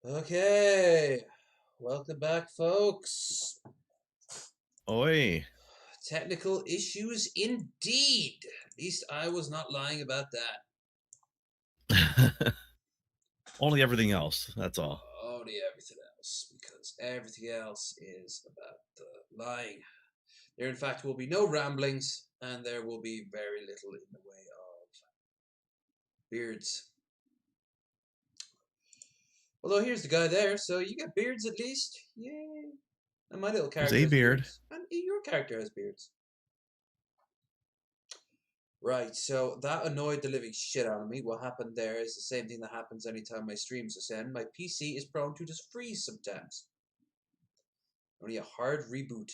Okay, welcome back, folks. Oi. Technical issues indeed. At least I was not lying about that. Only everything else. That's all. Only everything else, because everything else is about the lying. There, in fact, will be no ramblings, and there will be very little in the way of beards. Although here's the guy there, so you get beards at least. Yay! And my little There's character a has beard. beards, and your character has beards. Right, so that annoyed the living shit out of me. What happened there is the same thing that happens anytime my streams ascend. My PC is prone to just freeze sometimes. Only a hard reboot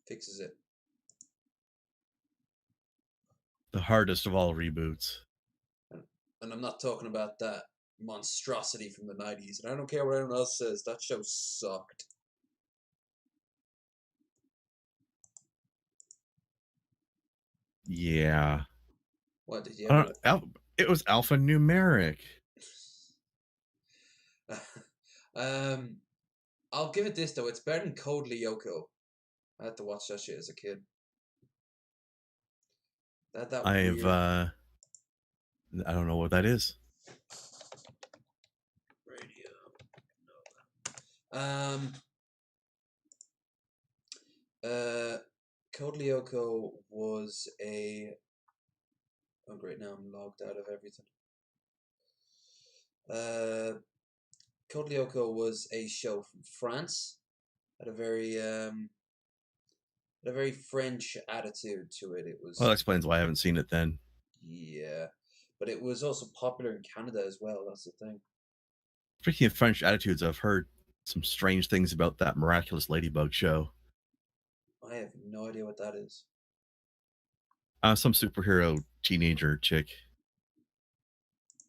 fixes it. The hardest of all reboots. And I'm not talking about that monstrosity from the 90s. And I don't care what anyone else says, that show sucked. Yeah. What, did you ever... It was alphanumeric. I'll give it this, though. It's better than Code Lyoko. I had to watch that shit as a kid. That I've, weird... I don't know what that is. radio. Code Lyoko was a... Oh, great, now I'm logged out of everything. Code Lyoko was a show from France. Had a very French attitude to it. It was... Well, that explains why I haven't seen it then. Yeah. But it was also popular in Canada as well, that's the thing. Speaking of French attitudes, I've heard some strange things about that Miraculous Ladybug show. I have no idea what that is. Some superhero teenager chick.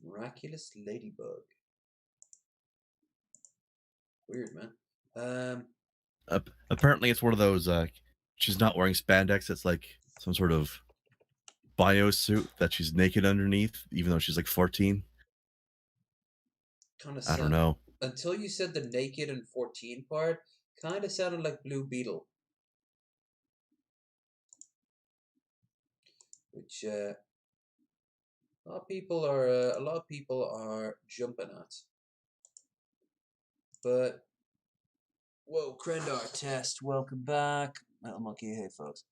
Miraculous Ladybug. Weird, man. Apparently it's one of those, she's not wearing spandex. It's like some sort of bio suit that she's naked underneath, even though she's like 14. Kind of. I don't know. Until you said the naked and 14 part, kind of sounded like Blue Beetle. Which a lot of people are jumping at. But whoa, Krendar test, welcome back. Metal Monkey, hey folks.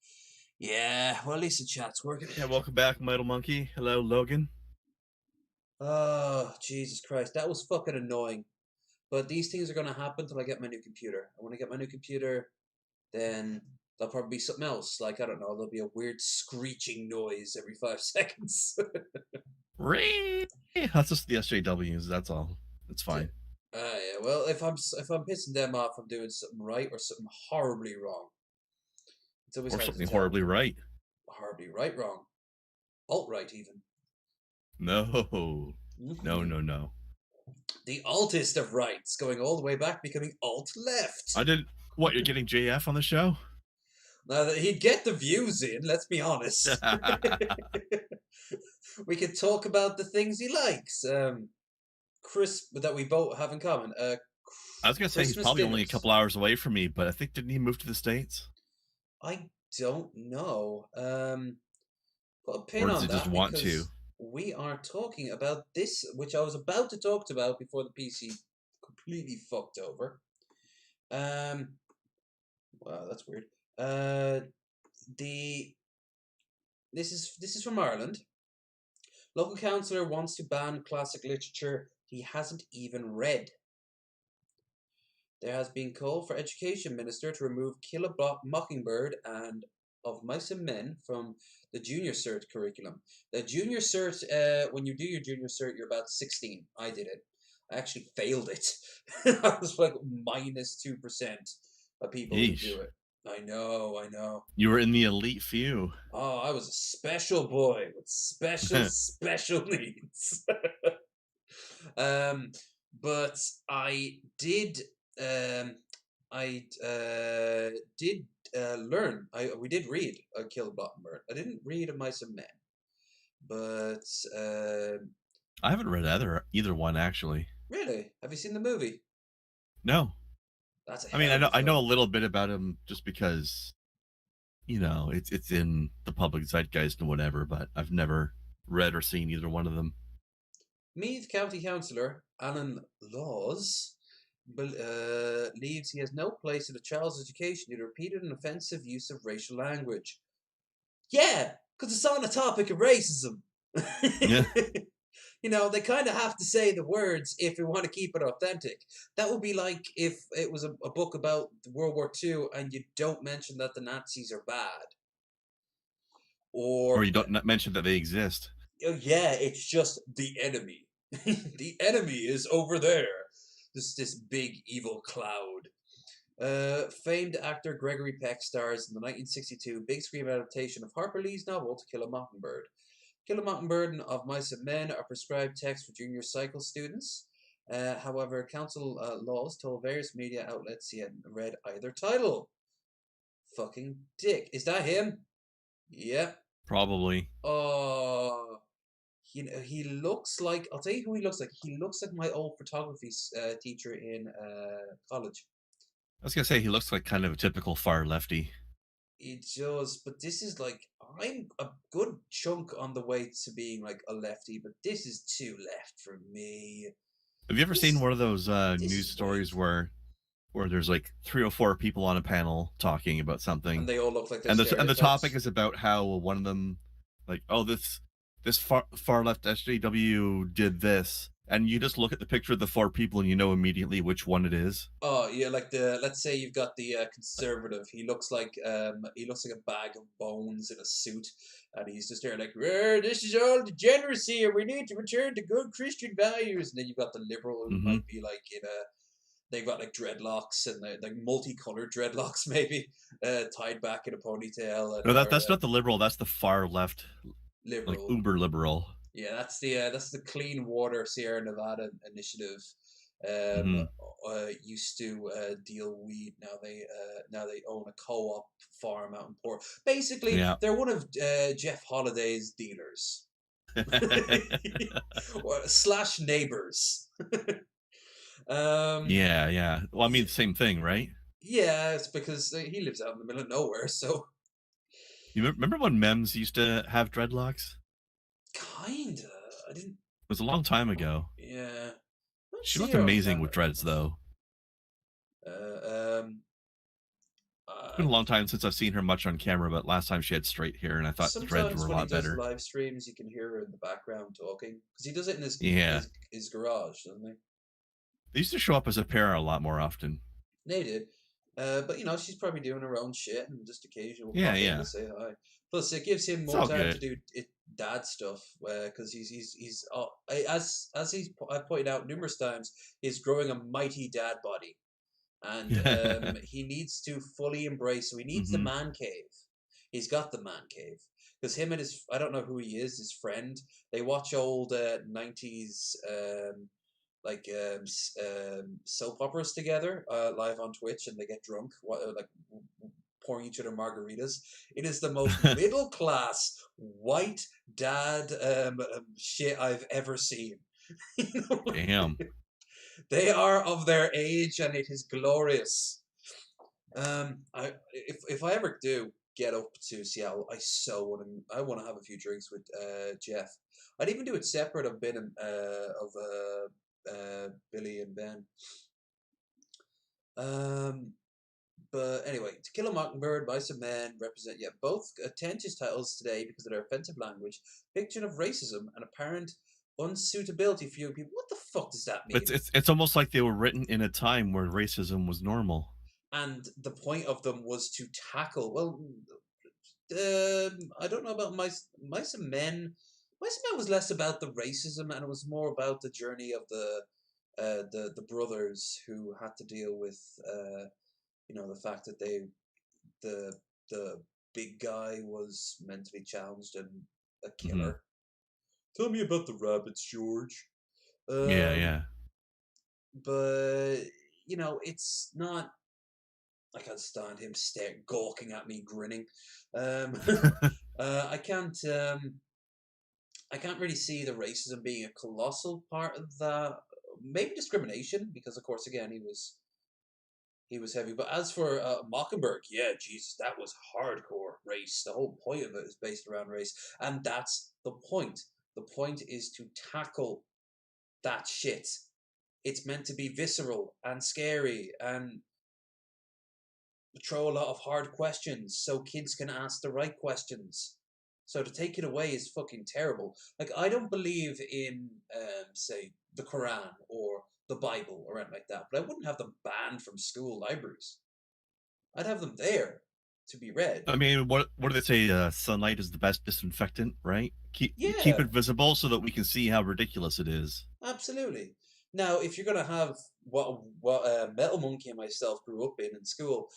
Yeah, well, at least the chat's working. Yeah, welcome back, Metal Monkey. Hello, Logan. Oh, Jesus Christ, that was fucking annoying. But these things are gonna happen till I get my new computer. And when I get my new computer, then there'll probably be something else. Like, I don't know, there'll be a weird screeching noise every 5 seconds. That's just the SJWs. That's all. It's fine. Yeah. Well, if I'm pissing them off, I'm doing something right or something horribly wrong. It's always Or hard something to tell. horribly right. Horribly right, wrong, alt right even. No, no. The altist of rights, going all the way back, becoming alt left. What, you're getting JF on the show? Now that he'd get the views in, let's be honest. We could talk about the things he likes. Chris, that we both have in common. I was gonna say he's probably only a couple hours away from me, but I think didn't he move to the States? I don't know. Put a pin or does on he that just want to? we are talking about this, which I was about to talk about before the PC completely fucked over. Wow, that's weird. This is from Ireland. Local councillor wants to ban classic literature he hasn't even read. There has been call for Education Minister to remove Kill a Mockingbird and Of Mice and Men from the Junior Cert curriculum. The Junior Cert, when you do your Junior Cert, you're about 16. I did it. I actually failed it. I was like -2% of people who do it. I know. You were in the elite few. Oh, I was a special boy with special needs. But I did learn. We did read A Kill a Mockingbird. I didn't read A Mice and Men, but I haven't read either one actually. Really? Have you seen the movie? No, That's a I mean hell of a I know a film. little bit about him just because it's in the public zeitgeist and whatever, but I've never read or seen either one of them. Meath County Councillor Alan Laws believes he has no place in a child's education due to repeated and offensive use of racial language. Yeah, because it's on the topic of racism. Yeah, They kind of have to say the words if we want to keep it authentic. That would be like if it was a book about World War II and you don't mention that the Nazis are bad. or Or, you don't mention that they exist. yeah, it's just the enemy. The enemy is over there. This big evil cloud. Famed actor Gregory Peck stars in the 1962 big screen adaptation of Harper Lee's novel To Kill a Mockingbird. Kill a Mockingbird and Of Mice and Men are prescribed texts for junior cycle students. However, council laws told various media outlets he hadn't read either title. Fucking dick. Is that him? Yep. Probably. Oh, he looks like. I'll tell you who he looks like. He looks like my old photography teacher in college. I was gonna say he looks like kind of a typical far lefty. It does, but this is like I'm a good chunk on the way to being like a lefty, but this is too left for me. Have you ever seen This one of those this news is weird, stories where there's like 3 or 4 people on a panel talking about and something, they all look like they're and the topic stereotypes. is about how one of them, like, oh, this far left SJW did this, and you just look at the picture of the 4 people and you know immediately which one it is. Oh yeah, like let's say you've got the conservative. He looks like a bag of bones in a suit, and he's just there like, this is all degeneracy, and we need to return to good Christian values. And then you've got the liberal who Hmm. might be like they've got like dreadlocks and like multicolored dreadlocks maybe, tied back in a ponytail and No, are that's not the liberal. That's the far left, like liberal. uber liberal. Yeah, that's the Clean Water Sierra Nevada initiative. Um, Hmm. used to deal weed. Now they own a co-op farm out in Port. Basically, Yeah. they're one of Jeff Holiday's dealers slash neighbors. um, Yeah, yeah. Well, I mean, yeah, same thing, right? yeah, it's because he lives out in the middle of nowhere. So You remember when Mems used to have dreadlocks? kinda, I didn't. It was a long time ago. Yeah, I don't She see looked her on amazing camera with that dreads, much. though. Uh, um, It's I been a long time since I've seen her much on camera, but last time she had straight hair, and I thought the dreads Sometimes were a when he lot does better. live streams, you can hear her in the background talking because he does it in his Yeah. his his garage, doesn't he? They used to show up as a pair a lot more often. They did, but she's probably doing her own shit, and just occasionally will Yeah, pop in to yeah. say hi. Plus, it gives him It's more all time to good. do dad stuff because as I pointed out numerous times, he's growing a mighty dad body, and he needs to fully embrace. So he needs the Hmm. man cave. He's got the man cave because him and his I don't know who he is. His friend. They watch old 90s like soap operas together live on Twitch, and they get drunk, like pouring each other margaritas. It is the most middle class white dad shit I've ever seen. You know? Damn. They are of their age, and it is glorious. If I ever do get up to Seattle, I want to have a few drinks with Jeff. I'd even do it separate of Ben and Billy and Ben. Um, but anyway, To Kill a Mockingbird, Mice and Men represent yet both contentious titles today because of their offensive language, fiction of racism, and apparent unsuitability for young people. What the fuck does that It's mean? it's it's almost like they were written in a time where racism was normal. And the point of them was to tackle. Well, I don't know about Mice and Men. Mice and Men was less about the racism, and it was more about the journey of the brothers who had to deal with the fact that the the big guy was mentally challenged and a Hmm. killer. Tell me about the rabbits, George. Yeah, Um, yeah. but it's not. I can't stand him gawking at me, grinning. Um, I can't. I can't really see the racism being a colossal part of that maybe discrimination, because of course again he was heavy. But as for Mockingbird, yeah, Jesus, that was hardcore race. The whole point of it is based around race, and that's the point. The point is to tackle that shit. It's meant to be visceral and scary and throw a lot of hard questions so kids can ask the right questions. So to take it away is fucking terrible. Like, I don't believe in, say, the Quran or the Bible or anything like that, but I wouldn't have them banned from school libraries. I'd have them there to be read. I mean, what do they say? Sunlight is the best disinfectant, right? Keep Yeah, it visible so that we can see how ridiculous it is. absolutely. Now, if you're gonna have what Metal Monkey and myself grew up in school,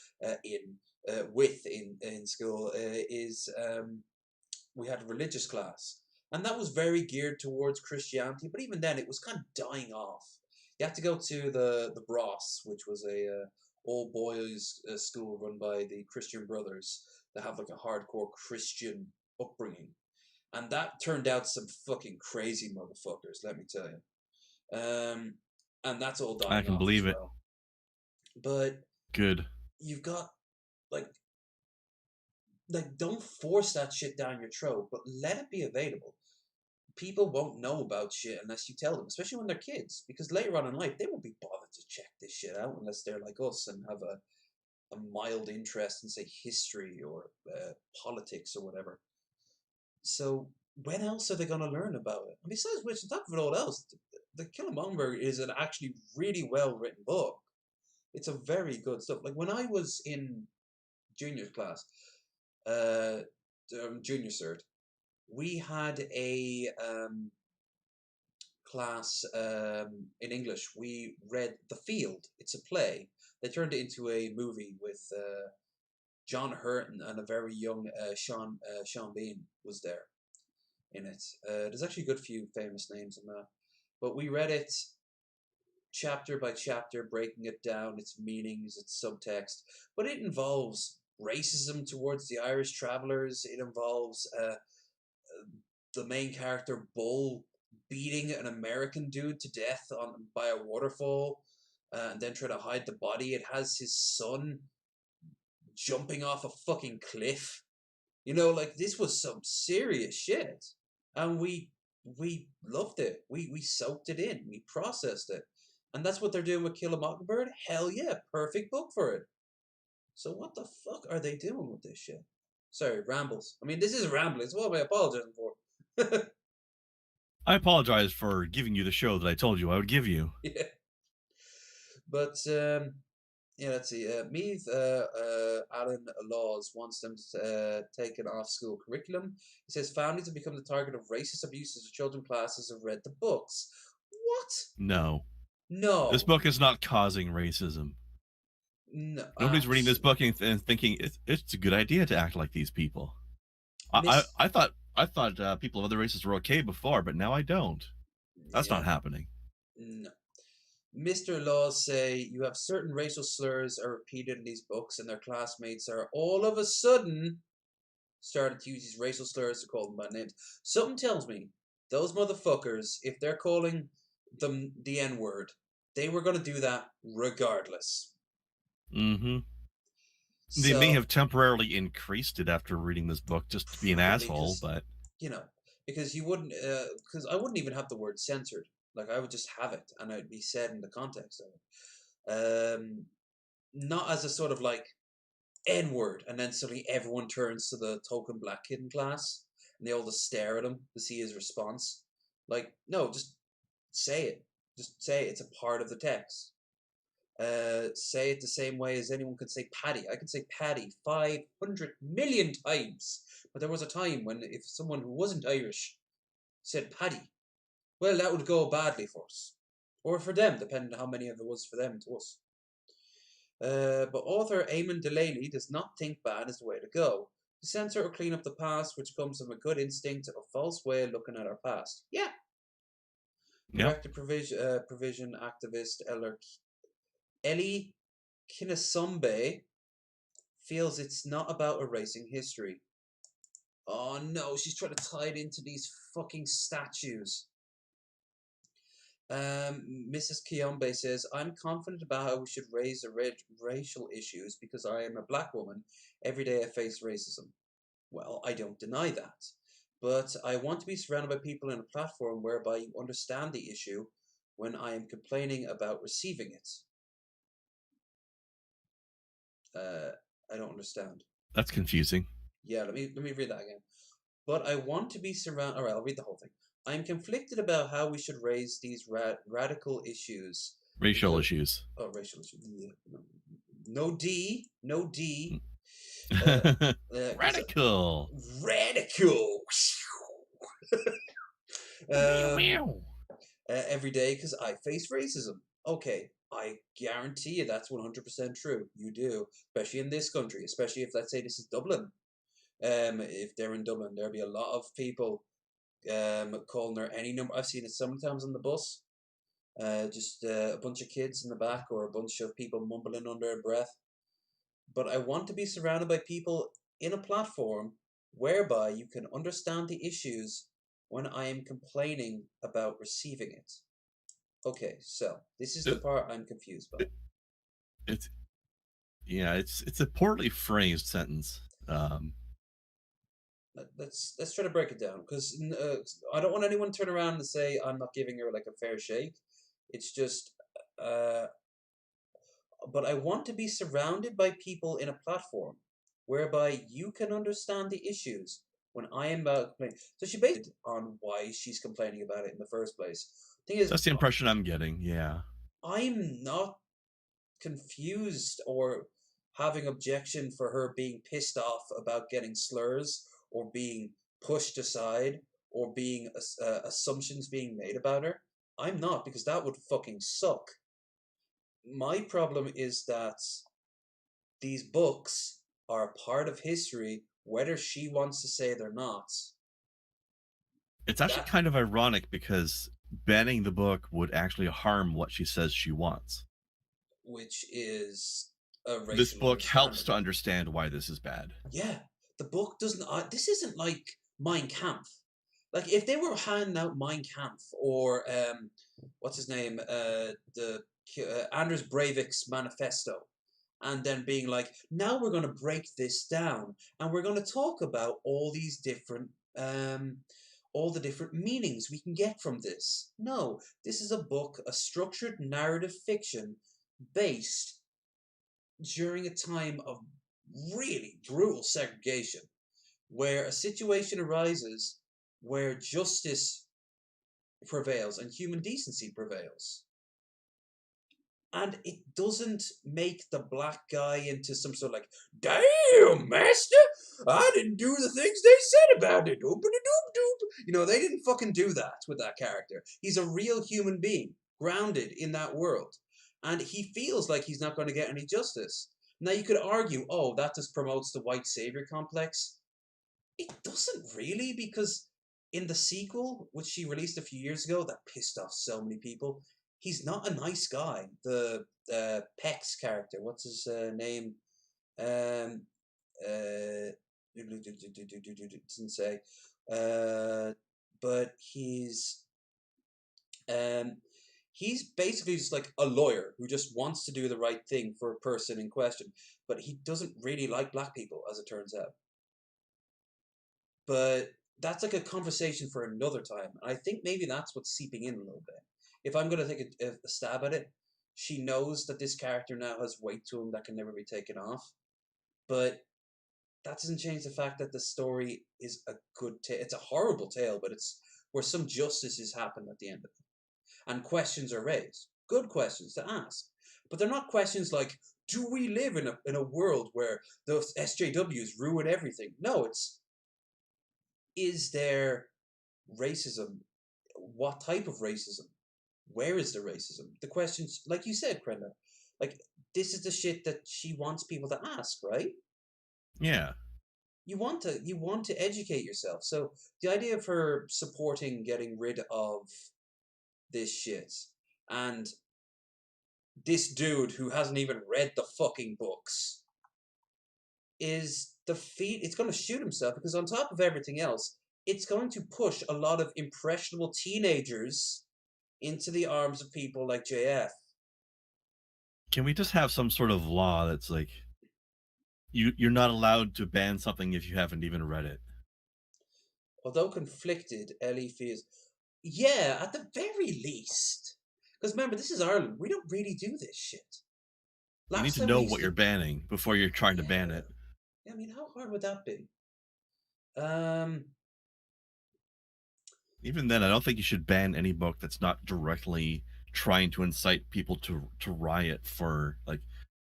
in school, is we had a religious class, and that was very geared towards Christianity. But even then, it was kind of dying off. You had to go to the Bros, which was a all boys school run by the Christian Brothers that have like a hardcore Christian upbringing, and that turned out some fucking crazy motherfuckers. Let me tell you. And that's all I dying can off as believe it. well. But Good. you've got like don't force that shit down your throat, but let it be available. People won't know about shit unless you tell them, especially when they're kids, because later on in life they won't be bothered to check this shit out unless they're like us and have a mild interest in, say, history or politics or whatever. So when else are they going to learn about it? And besides which, on top of it all else, the Kill a Mockingbird is an actually really well written book. It's a very good stuff. Like when I was in junior class, uh, junior cert, we had a class in English. We read The Field. It's a play. They turned it into a movie with John Hurt and a very young Sean Bean was there in it. There's actually a good few famous names in that. But we read it chapter by chapter, breaking it down, its meanings, its subtext. But it involves racism towards the Irish travelers. It involves the main character Bull beating an American dude to death by a waterfall, and then try to hide the body. It has his son jumping off a fucking cliff. Like this was some serious shit, and we loved it. We soaked it in. We processed it, and that's what they're doing with Kill a Mockingbird. Hell yeah, perfect book for it. So what the fuck are they doing with this shit? Sorry, rambles. I mean, this is rambling. So what am I apologizing for? I apologize for giving you the show that I told you I would give you. Yeah, but yeah. Let's see. Meath Alan Laws wants them taken off school curriculum. He says families have become the target of racist abuses of children. Classes have read the books. What? No. This No, book is not causing racism. no, Nobody's reading this book absolutely. and thinking it's a good idea to act like these people. I Miss, I, I thought I thought people of other races were okay before, but now I don't. That's yeah, not happening. no. Mr. Laws say you have certain racial slurs are repeated in these books, and their classmates are all of a sudden started to use these racial slurs to call them by names. Something tells me those motherfuckers, if they're calling them the N word, they were going to do that regardless. Mm-hmm. They may So have temporarily increased it after reading this book just to be an probably asshole, because but you know because you wouldn't because I wouldn't even have the word censored. Like I would just have it, and it'd be said in the context of it. Not as a sort of like N word, and then suddenly everyone turns to the token black kid in class, and they all just stare at him to see his response. Like, no, just say it. Just say it. It's a part of the text. Say it the same way as anyone could say Paddy. I could say Paddy 500 million times. But there was a time when if someone who wasn't Irish said Paddy, well, that would go badly for us. Or for them, depending on how many of it was for them to us. But author Eamon Delaney does not think ban is the way to go. To censor or clean up the past, which comes from a good instinct of a false way of looking at our past. Yeah. yeah. Director provision activist Ellie Kinesombe feels it's not about erasing history. Oh no, she's trying to tie it into these fucking statues. Mrs. Kiyombe says, I'm confident about how we should raise the racial issues because I am a black woman. Every day I face racism. Well, I don't deny that. But I want to be surrounded by people in a platform whereby you understand the issue when I am complaining about receiving it. I don't understand. That's confusing. Yeah, let me read that again. But I want to be surrounded. All right, I'll read the whole thing. I am conflicted about how we should raise these radical issues Racial because issues. racial issues. Yeah, no D, no D. Because Radical. radical. Meow um, meow. every day because I face racism. Okay, I guarantee you that's 100% true. You do, especially in this country, especially if, let's say, this is Dublin. If they're in Dublin, there'll be a lot of people calling her any number. I've seen it sometimes on the bus. Just a bunch of kids in the back or a bunch of people mumbling under their breath. But I want to be surrounded by people in a platform whereby you can understand the issues when I am complaining about receiving it. Okay, so this is the It, part I'm confused by. it, it's it's a poorly phrased sentence. Let's try to break it down because I don't want anyone to turn around and say I'm not giving her like a fair shake. It's just, uh, but I want to be surrounded by people in a platform whereby you can understand the issues when I am about complaining. So she based on why she's complaining about it in the first place. Thing is, That's the impression I'm getting. Yeah. I'm not confused or having objection for her being pissed off about getting slurs or being pushed aside or being assumptions being made about her. I'm not because that would fucking suck. My problem is that these books are a part of history, whether she wants to say they're not. It's actually That kind of ironic because banning the book would actually harm what she says she wants. which is a This racial book helps understanding. to understand why this is bad. Yeah, the book doesn't. This isn't like Mein Kampf. Like if they were handing out Mein Kampf or what's his name, the Anders Breivik's manifesto, and then being like, now we're going to break this down and we're going to talk about all the different meanings we can get from this. No, this is a book, a structured narrative fiction based during a time of really brutal segregation, where a situation arises where justice prevails and human decency prevails. And it doesn't make the black guy into some sort of like, damn, master, I didn't do the things they said about it. Doop doop doop. You know, they didn't fucking do that with that character. He's a real human being, grounded in that world. And he feels like he's not going to get any justice. Now, you could argue, oh, that just promotes the white savior complex. It doesn't really, because in the sequel, which she released a few years ago, that pissed off so many people. He's not a nice guy. The Peck's character, what's his name? Um, doesn't say. But um, he's basically just like a lawyer who just wants to do the right thing for a person in question, but he doesn't really like black people, as it turns out. But that's like a conversation for another time. And I think maybe that's what's seeping in a little bit. If I'm going to take a stab at it, she knows that this character now has weight to him that can never be taken off. But that doesn't change the fact that the story is a good tale. It's a horrible tale, but it's where some justice has happened at the end of it. And questions are raised. Good questions to ask. But they're not questions like, do we live in a world where the SJWs ruin everything? No, it's, is there racism? What type of racism? Where is the racism? The questions, like you said, Krenda, like this is the shit that she wants people to ask, right? Yeah. You want to educate yourself. So the idea of her supporting getting rid of this shit and this dude who hasn't even read the fucking books is it's going to shoot himself because on top of everything else, it's going to push a lot of impressionable teenagers into the arms of people like JF. Can we just have some sort of law that's like you're not allowed to ban something if you haven't even read it? Although conflicted, Ellie feels, yeah, at the very least. Because remember, this is Ireland. We don't really do this shit. You need Last to time we know used what you're to, banning before you're trying to ban yeah. it. I mean, how hard would that be? Um, Even then, I don't think you should ban any book that's not directly trying to incite people to riot for like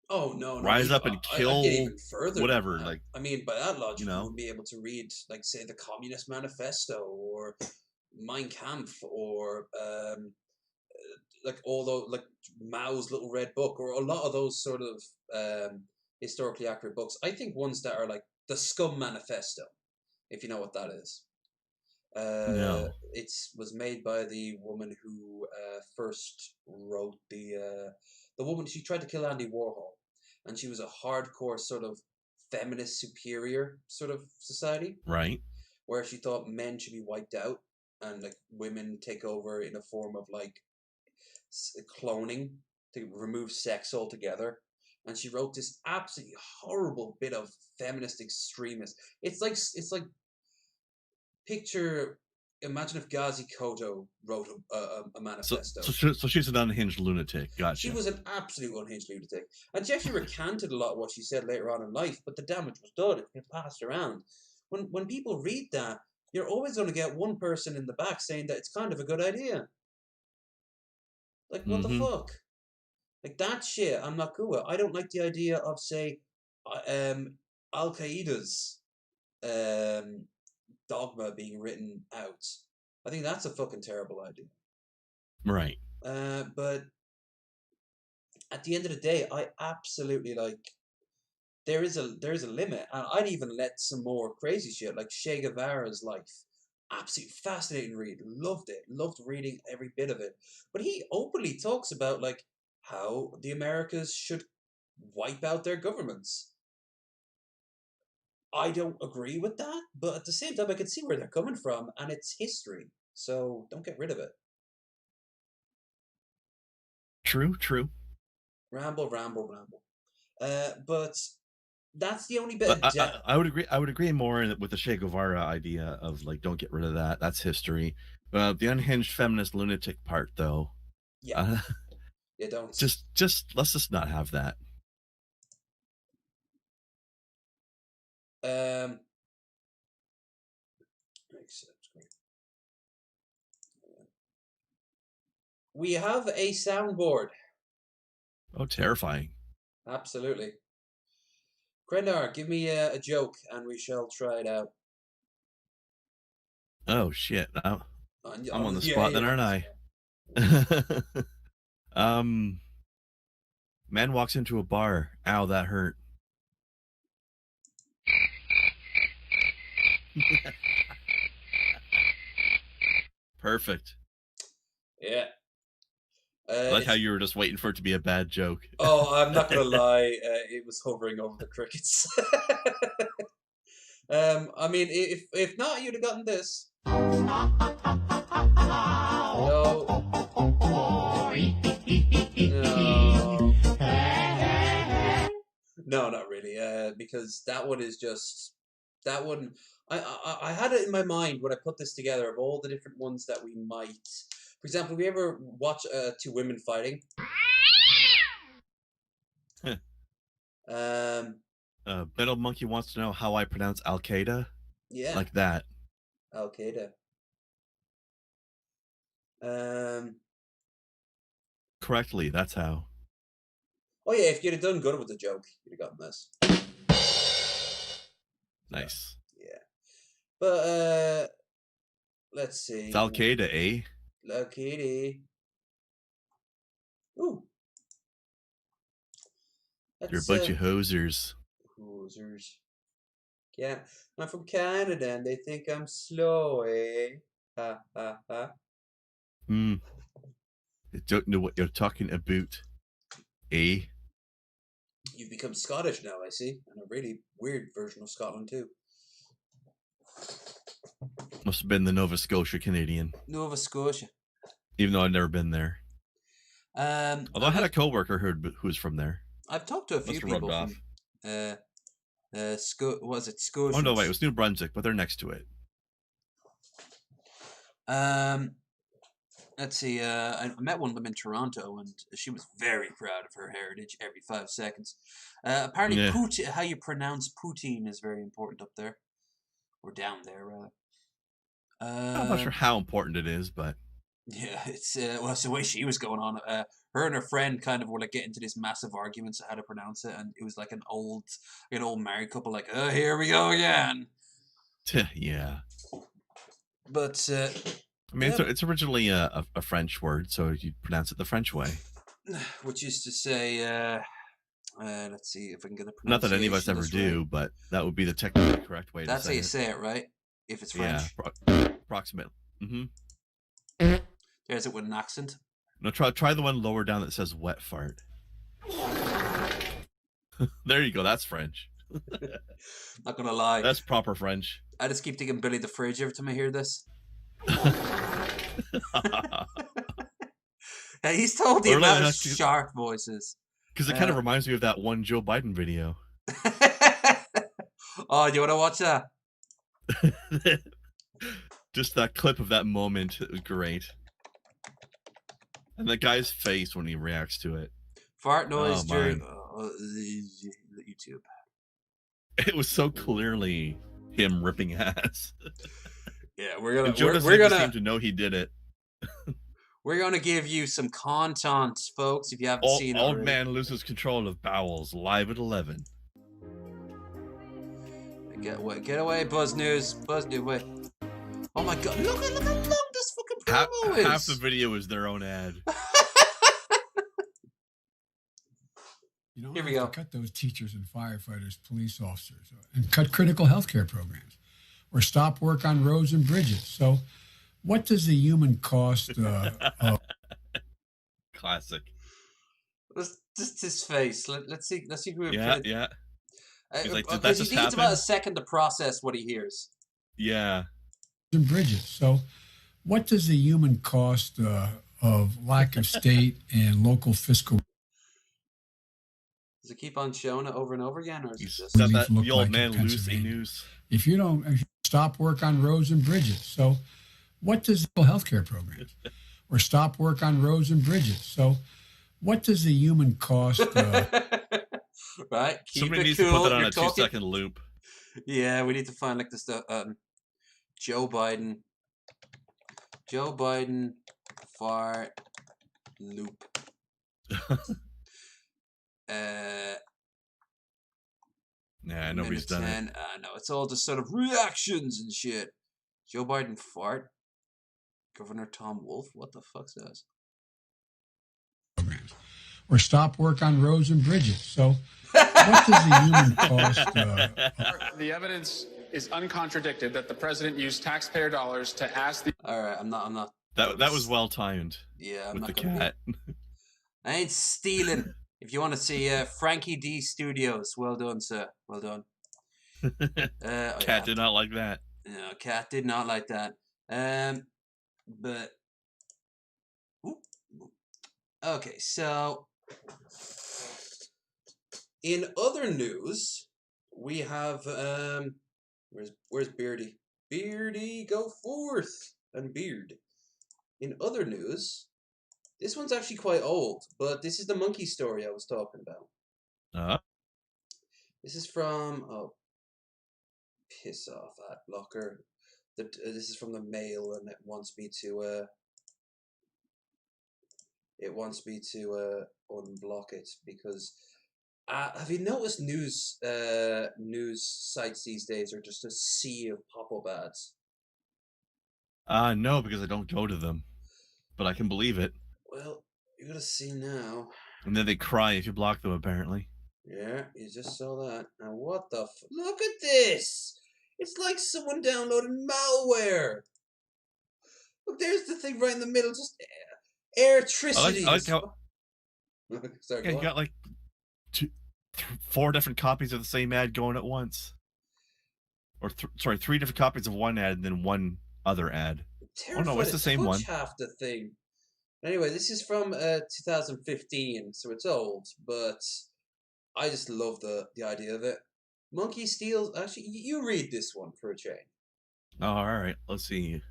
oh no, no, rise even up and I'd get kill even further than whatever. that. Like, I mean, by that you logic, you know, wouldn't be able to read, like, say, the Communist Manifesto or Mein Kampf or like all those, like Mao's Little Red Book or a lot of those sort of historically accurate books. I think ones that are like the Scum Manifesto, if you know what that is. no, It was made by the woman who first wrote the woman. She tried to kill Andy Warhol, and she was a hardcore sort of feminist superior sort of society right? where she thought men should be wiped out and like women take over in a form of like cloning to remove sex altogether. And she wrote this absolutely horrible bit of feminist extremist. It's like picture. Imagine if Ghazi Koto wrote a So, manifesto. so she's an unhinged lunatic. She Gotcha. was an absolute unhinged lunatic, and she actually recanted a lot of what she said later on in life. But the damage was done; it's been passed around. When people read that, you're always going to get one person in the back saying that it's kind of a good idea. Like what the Mm-hmm. fuck? Like that shit, I'm not cool with. I don't like the idea of say, Al Qaeda's um, dogma being written out. I think that's a fucking terrible idea. Right. But at the end of the day, I absolutely like. There is a limit, and I'd even let some more crazy shit like Che Guevara's life. Absolutely fascinating read. Loved it. Loved reading every bit of it. But he openly talks about like how the Americas should wipe out their governments. I don't agree with that, but at the same time, I can see where they're coming from, and it's history. So don't get rid of it. True. True. Ramble, ramble, ramble. But that's the only bit But of I would agree. I would agree more with the Che Guevara idea of like, don't get rid of that. That's history. The unhinged feminist lunatic part, though, yeah, uh, you don't. just let's just not have that. Um, we have a soundboard. Oh, terrifying. Absolutely. Grendar, give me a joke, and we shall try it out. Oh shit. I'm on the Yeah, spot then, you're on aren't the I? spot. um, man walks into a bar. Ow, that hurt. Perfect. Yeah. I like how It's. you were just waiting for it to be a bad joke. Oh, I'm not gonna lie. It was hovering over the crickets. I mean, if not, you'd have gotten this. No. No. No, not really. Because that one is just that one. I had it in my mind when I put this together of all the different ones that we might. For example, we ever watch two women fighting? Um, Metal Monkey wants to know how I pronounce Al-Qaeda. yeah, Like that. Al Qaeda. Um, Correctly, that's how. oh yeah, if you'd have done good with the joke, you'd have gotten this. So Nice. yeah, but let's It's see. Al-Qaeda, eh? Al Qaeda. Ooh, You're a that's bunch of hosers. Hoosers. Yeah, I'm from Canada and they think I'm slow, eh? Ha ha ha. Hmm. I don't know what you're talking about, eh? You've become Scottish now, I see, and a really weird version of Scotland too. Must have been the Nova Scotia Canadian. Nova Scotia. Even though I've never been there. Although I had a coworker who was from there. I've talked to a few Must have rubbed people off. from was it Oh no, wait, it Scotians? was New Brunswick, but they're next to it. Let's see. I met one of them in Toronto, and she was very proud of her heritage every 5 seconds. Apparently, Yeah. how you pronounce poutine is very important up there, or down there, rather. I'm not sure how important it is, but yeah, it's the way she was going on. Her and her friend kind of were like getting into this massive arguments of how to pronounce it, and it was like an old married couple, like, "Oh, here we go again." yeah. But I mean, it's originally a French word, so you pronounce it the French way. which is to say, let's see if I can get the pronunciation. Not that any of us ever do, but that would be the technically correct way to say it. That's how you say it, right? If it's French. Yeah, approximately. There's it with an accent. No, try the one lower down that says wet fart. There you go. That's French. Not gonna lie. That's proper French. I just keep thinking Billy the Fridge every time I hear this. He's told the amount of sharp voices. Because it kind of reminds me of that one Joe Biden video. Oh, do you want to watch that? Just that clip of that moment. It was great. And the guy's face when he reacts to it. Fart noise during YouTube. It was so clearly him ripping ass. Yeah, we're gonna. Joe doesn't seem to know he did it. We're gonna give you some content, folks. If you haven't seen it, Old man loses control of bowels live at 11. Get away, Buzz News. Buzz News, wait. Oh my God! Look how long this fucking promo is. Half the video is their own ad. You don't have to cut those teachers and firefighters, police officers, and cut critical healthcare programs, or stop work on roads and bridges. So, what does the human cost of... Classic. Just his face. Let's see. Yeah. He's like, did that just happen? He needs about a second to process what he hears. Yeah. And bridges. So, what does the human cost of lack of state and local fiscal... Does it keep on showing it over and over again, or is it just the old man Lucy news? If you don't stop work on roads and bridges, so what does the healthcare programs, or stop work on roads and bridges? So, what does the human cost? Right, keep somebody it needs cool. to put that on a 2-second loop. Yeah, we need to find like the stuff. Joe Biden fart loop. Yeah, nobody's done it. No, it's all just sort of reactions and shit. Joe Biden fart. Governor Tom Wolf. What the fuck's this? Programs. Or stop work on roads and bridges. So, what does the human cost? The evidence is uncontradicted that the president used taxpayer dollars to ask the. All right, I'm not. That was well timed. Yeah, I'm with not the gonna cat. I ain't stealing. If you want to see Frankie D Studios, well done, sir. Well done. Cat did not like that. No, Cat did not like that. But okay, so in other news, we have where's Beardy? Beardy, go forth and Beard. In other news, this one's actually quite old, but this is the monkey story I was talking about. This is from piss off ad blocker. This is from the Mail, and it wants me to unblock it because have you noticed news sites these days are just a sea of pop-up ads? No, because I don't go to them, but I can believe it. Well, you're gonna see now. And then they cry if you block them, apparently. Yeah, you just saw that. Now what the look at this! It's like someone downloaded malware! Look, there's the thing right in the middle, just airtricity. I like how... Sorry, yeah, you got like 4 different copies of the same ad going at once. Or, 3 different copies of one ad and then one other ad. Terrified oh no, it's the same one. Half the thing. Anyway, this is from 2015, so it's old, but I just love the idea of it. Monkey steals. Actually, you read this one for a change. Oh, all right. Let's see.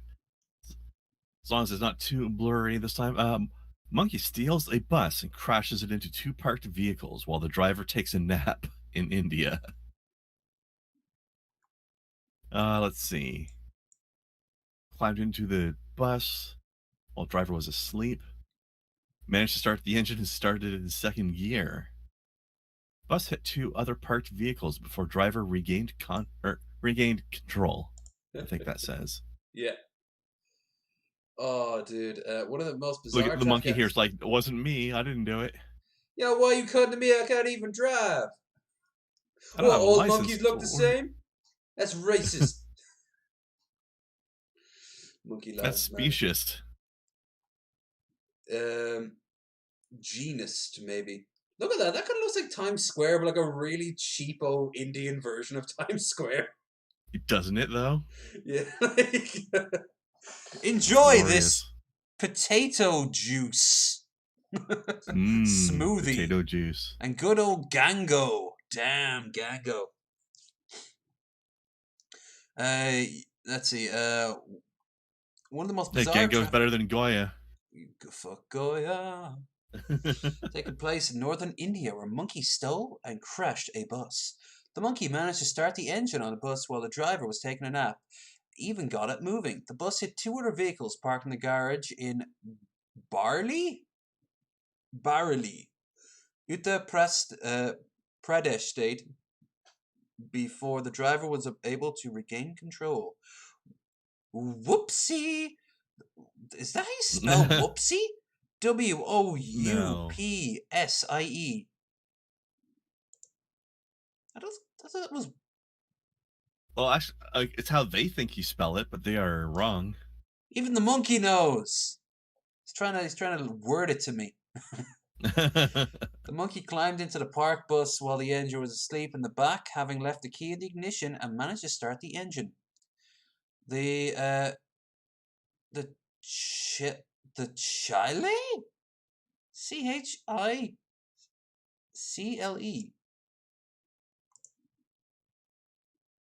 As long as it's not too blurry this time. Monkey steals a bus and crashes it into two parked vehicles while the driver takes a nap in India. Let's see. Climbed into the bus while the driver was asleep. Managed to start the engine and started it in second gear. Bus hit two other parked vehicles before driver regained control. I think that says. Yeah. Oh, dude. One of the most bizarre. Look at the monkey here. It's like, it wasn't me. I didn't do it. Yeah, why you cutting to me? I can't even drive. I don't have a all license. monkeys look the same? That's racist. Monkey lives. That's specious. Genist, maybe. Look at that. That kind of looks like Times Square, but like a really cheapo Indian version of Times Square. Doesn't it, though? Yeah. Enjoy this potato juice. Smoothie. Potato juice. And good old Gango. Damn, Gango. Let's see. One of the most bizarre... Hey, Gango's better than Goya. Fuck Goya. Taking place in northern India, where a monkey stole and crashed a bus. The monkey managed to start the engine on the bus while the driver was taking a nap. Even got it moving. The bus hit two other vehicles parked in the garage in Barley, Uttar Pradesh state before the driver was able to regain control. Whoopsie! Is that how you spell whoopsie? Woupsie. I thought it was. Well, actually, it's how they think you spell it, but they are wrong. Even the monkey knows. He's trying to word it to me. The monkey climbed into the park bus while the engine was asleep in the back, having left the key in the ignition, and managed to start the engine. The Chile? CHICLE.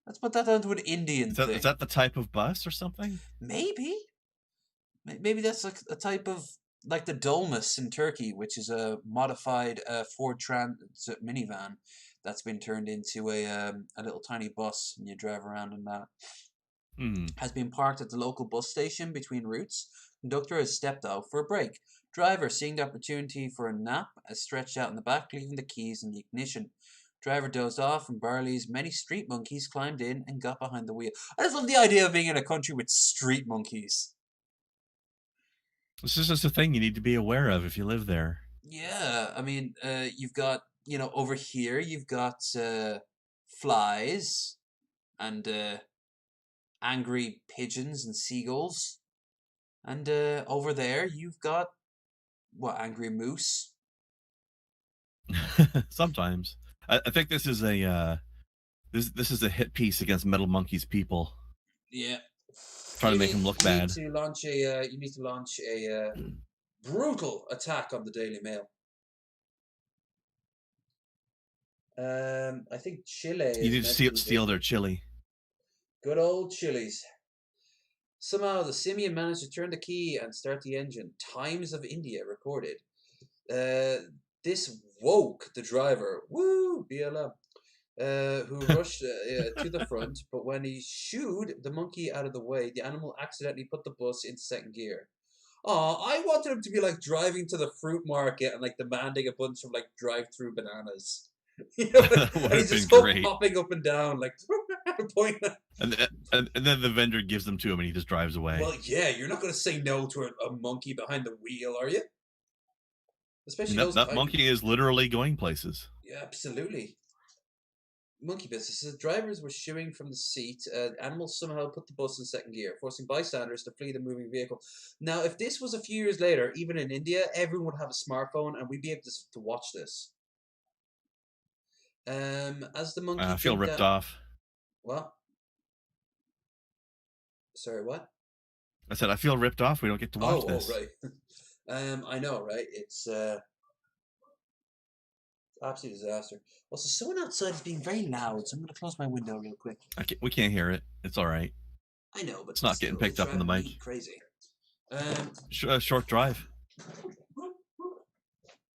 Let's put that down to an Indian thing. Is that the type of bus or something? Maybe that's like a type of, like the Dolmus in Turkey, which is a modified Ford Transit minivan that's been turned into a little tiny bus, and you drive around in that. Has been parked at the local bus station between routes. Conductor has stepped out for a break. Driver, seeing the opportunity for a nap, has stretched out in the back, leaving the keys in the ignition. Driver dozed off, and Barley's many street monkeys climbed in and got behind the wheel. I just love the idea of being in a country with street monkeys. This is just a thing you need to be aware of if you live there. Yeah, I mean, you've got, over here, you've got flies and angry pigeons and seagulls. And over there, you've got, angry moose? Sometimes. I think this is a this is a hit piece against Metal Monkey's people. Yeah. Trying to make them look bad. You need to launch a brutal attack on the Daily Mail. I think Chile. You need to steal their chili. Good old chilies. Somehow the simian managed to turn the key and start the engine. Times of India recorded. This woke the driver, BLM, who rushed to the front, but when he shooed the monkey out of the way, the animal accidentally put the bus into second gear. I wanted him to be like driving to the fruit market and like demanding a bunch of like drive-through bananas. And he's just popping up and down like pointing. And then the vendor gives them to him and he just drives away. Well, yeah, you're not going to say no to a monkey behind the wheel, are you? Especially that monkey is literally going places. Yeah, absolutely. Monkey business. The drivers were shooing from the seat. Animals somehow put the bus in second gear, forcing bystanders to flee the moving vehicle. Now, if this was a few years later, even in India, everyone would have a smartphone and we'd be able to watch this. As the monkey... I feel ripped off. What? Sorry, what? I said, I feel ripped off. We don't get to watch this. Oh, right. I know, right? It's absolute disaster. Also, someone outside is being very loud, so I'm going to close my window real quick. We can't hear it. It's all right. I know, but It's not still, getting picked it's up on the driving mic. me crazy. Short drive.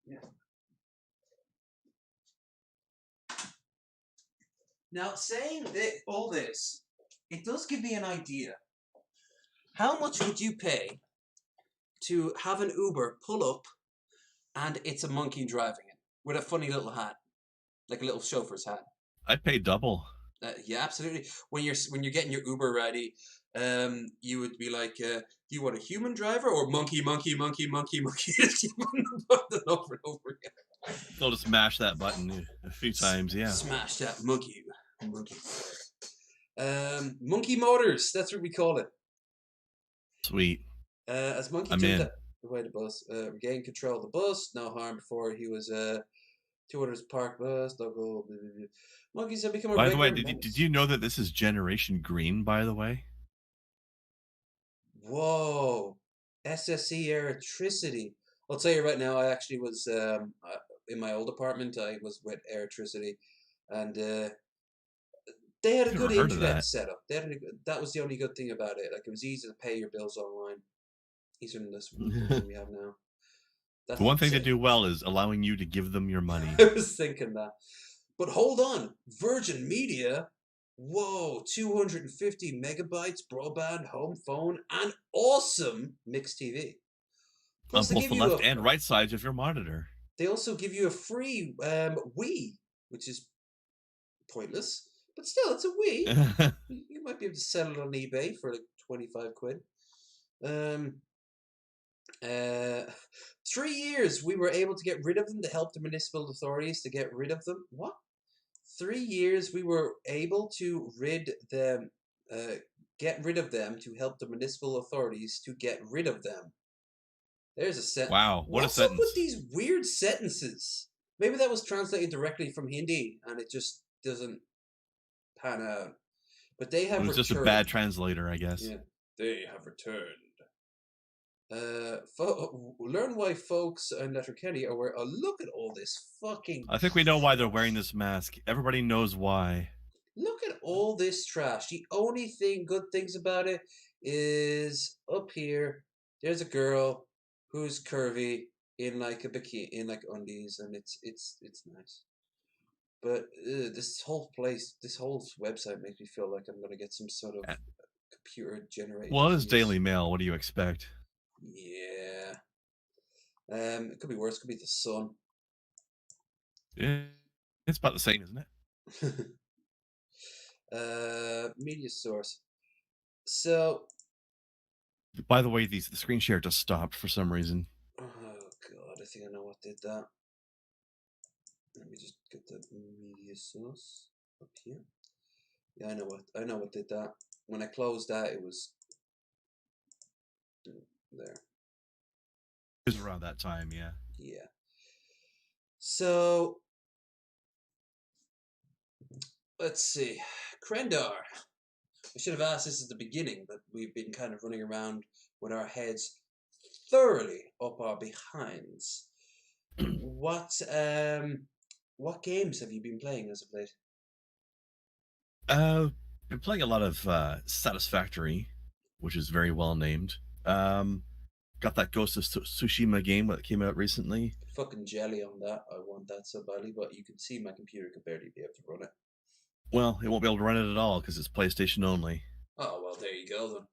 Yeah. Now, saying all this, it does give me an idea. How much would you pay to have an Uber pull up and it's a monkey driving it with a funny little hat, like a little chauffeur's hat? I'd pay double. Yeah, absolutely. When you're getting your Uber ready, you would be like, "Do you want a human driver or monkey, monkey, monkey, monkey, monkey?" Keep on the button over and over again. They'll just mash that button a few times. Yeah. Smash that monkey, monkey. Monkey Motors. That's what we call it. Sweet. As Monkey I'm jumped in. away the bus, regained control of the bus. No harm before he was two others parked bus. Local. Monkeys have become a By the way, regular did you know that this is Generation Green? By the way. Whoa, SSE Electricity. I'll tell you right now. I actually was in my old apartment. I was with Electricity, and they had a I've good never heard of internet that. setup. That was the only good thing about it. Like it was easy to pay your bills online, easier than this one we have now. The one thing they do well is allowing you to give them your money. I was thinking that. But hold on, Virgin Media, whoa, 250 megabytes broadband, home phone, and awesome mixed TV. On Plus, they both give the you left and right sides of your monitor. They also give you a free Wii, which is pointless, but still, it's a Wii. You might be able to sell it on eBay for like 25 quid. 3 years we were able to get rid of them to help the municipal authorities to get rid of them. What? 3 years we were able to get rid of them to help the municipal authorities to get rid of them. There's a sentence. Wow, what What's a sentence. up with these weird sentences? Maybe that was translated directly from Hindi and it just doesn't pan out. But they have It was returned. just a bad translator, I guess. Yeah, they have returned. Learn why folks in Letterkenny are wearing. Oh, look at all this fucking. I think we know why they're wearing this mask. Everybody knows why. Look at all this trash. The only good things about it is up here. There's a girl who's curvy in like a bikini, in like undies, and it's nice. But this whole website makes me feel like I'm gonna get some sort of computer generated. Well, it's Daily Mail. What do you expect? Yeah. It could be worse. It could be the Sun. Yeah, it's about the same, isn't it? Media source. So. By the way, the screen share just stopped for some reason. Oh god, I think I know what did that. Let me just get the media source up here. Yeah, I know what did that. When I closed that, it was there. It was around that time, yeah. Yeah. So let's see. Krendar. I should have asked this at the beginning, but we've been kind of running around with our heads thoroughly up our behinds. What games have you been playing as of late? Been playing a lot of Satisfactory, which is very well named. Got that Ghost of Tsushima game that came out recently. Fucking jelly on that. I want that so badly, but you can see my computer could barely be able to run it. Well, it won't be able to run it at all because it's PlayStation only. Oh, well, there you go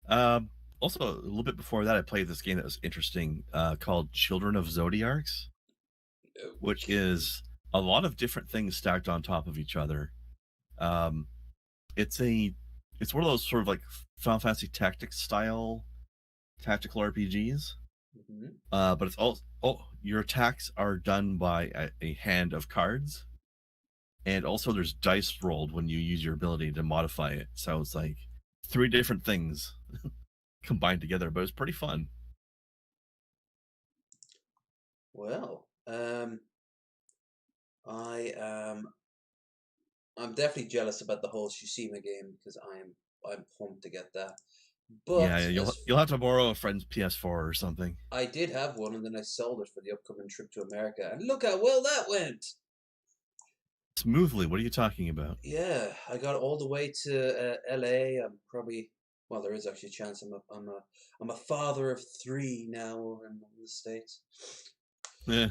then. Also, a little bit before that, I played this game that was interesting called Children of Zodiacs, which is a lot of different things stacked on top of each other. It's one of those sort of like Final Fantasy Tactics style tactical RPGs. Mm-hmm. But it's all your attacks are done by a hand of cards, and also there's dice rolled when you use your ability to modify it. So it's like 3 different things combined together, but it's pretty fun. Well, I'm definitely jealous about the whole Tsushima game because I'm pumped to get that. But Yeah, you'll have to borrow a friend's PS4 or something. I did have one, and then I sold it for the upcoming trip to America, and look how well that went. Smoothly. What are you talking about? Yeah, I got all the way to LA. I'm probably well. There is actually a chance. I'm a father of three now over in the States. Eh,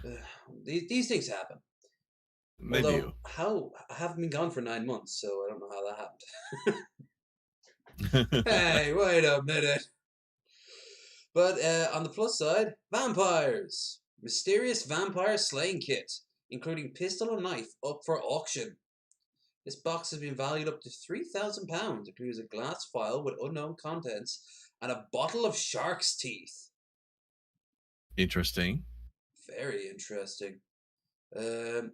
These things happen. they do. Although, how I haven't been gone for 9 months, so I don't know how that happened. Hey, wait a minute. But on the plus side, vampires. Mysterious vampire slaying kit, including pistol and knife, up for auction. This box has been valued up to £3,000. Includes a glass vial with unknown contents and a bottle of shark's teeth. Interesting. Very interesting. Where's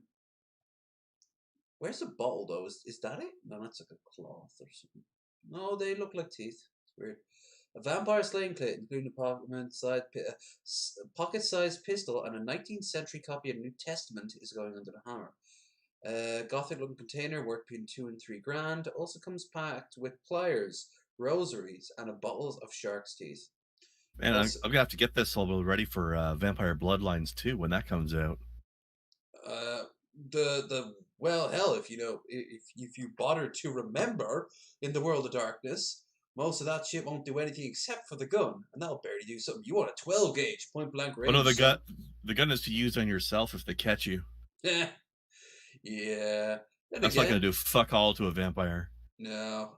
the bottle though? Is that it? No, that's like a cloth or something. No, they look like teeth. It's weird. A vampire slaying kit, including a pocket-sized pistol and a 19th century copy of New Testament, is going under the hammer. Gothic-looking container worth between £2 and £3 also comes packed with pliers, rosaries, and a bottle of shark's teeth. Man, I'm gonna have to get this all ready for Vampire Bloodlines 2 when that comes out. Well, hell, if you bother to remember in the World of Darkness, most of that shit won't do anything except for the gun, and that'll barely do something. You want a 12 gauge point blank range? Oh no, the gun is to use on yourself if they catch you. Yeah, yeah. That's not gonna do fuck all to a vampire. No,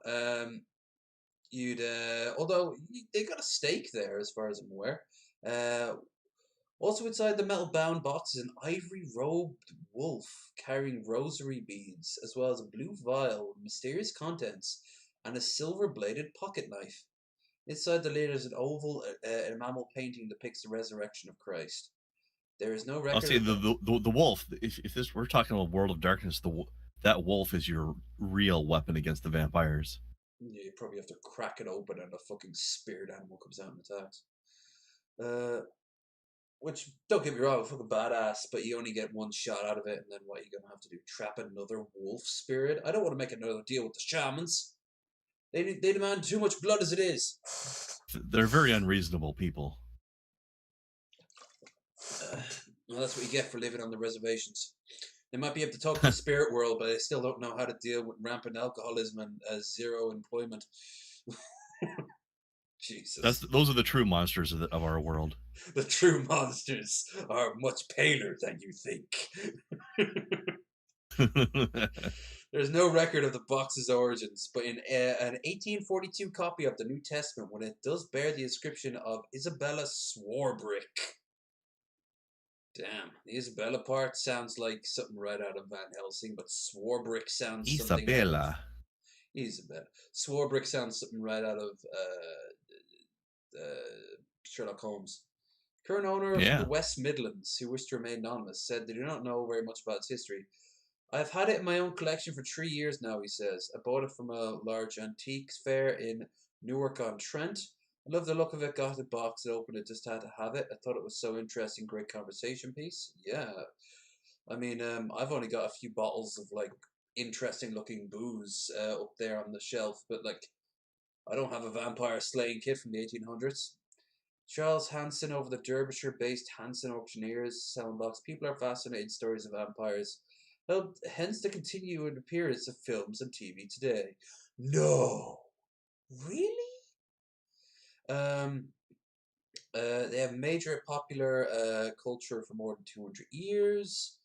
although they got a stake there, as far as I'm aware. Also inside the metal-bound box is an ivory-robed wolf carrying rosary beads, as well as a blue vial with mysterious contents and a silver-bladed pocket knife. Inside the lid is an oval enamel painting that depicts the resurrection of Christ. There is no record. I'll say the wolf. If this we're talking about World of Darkness, that wolf is your real weapon against the vampires. Yeah, you probably have to crack it open and a fucking spirit animal comes out and attacks. Which, don't get me wrong, fucking badass, but you only get one shot out of it, and then what are you gonna have to do? Trap another wolf spirit? I don't want to make another deal with the shamans. They demand too much blood as it is. They're very unreasonable people. Well, that's what you get for living on the reservations. They might be able to talk to the spirit world, but they still don't know how to deal with rampant alcoholism and zero employment. Jesus. Those are the true monsters of our world. The true monsters are much paler than you think. There's no record of the box's origins, but in an 1842 copy of the New Testament, when it does bear the inscription of Isabella Swarbrick. Damn, the Isabella part sounds like something right out of Van Helsing, but Swarbrick sounds Isabella. Isabella. Swarbrick sounds something right out of Sherlock Holmes. Current owner of the West Midlands, who wished to remain anonymous, said they do not know very much about its history. I've had it in my own collection for 3 years now, he says. I bought it from a large antiques fair in Newark-on-Trent. I love the look of it, got the box, and opened it, just had to have it. I thought it was so interesting, great conversation piece. Yeah. I mean, I've only got a few bottles of, like, interesting looking booze up there on the shelf, but, like, I don't have a vampire slaying kit from the 1800s. Charles Hanson over the Derbyshire-based Hanson Auctioneers selling box. People are fascinated in stories of vampires. Hence the continued appearance of films and TV today. No. Really? They have major popular culture for more than 200 years.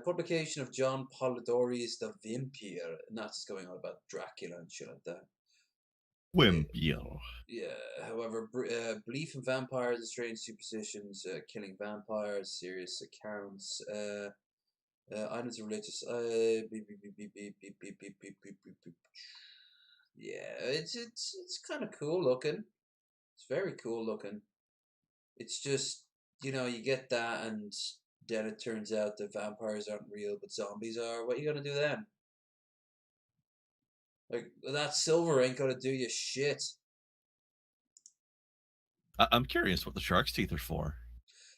Publication of John Polidori's The Vampire, and that's just going on about Dracula and shit like that. Vampire. Yeah, however, belief in vampires and strange superstitions, killing vampires, serious accounts, items of religious. Yeah, it's kind of cool looking. It's very cool looking. It's just, you get that, and then it turns out that vampires aren't real, but zombies are. What are you gonna do then? Like, that silver ain't gonna do you shit. I'm curious what the shark's teeth are for.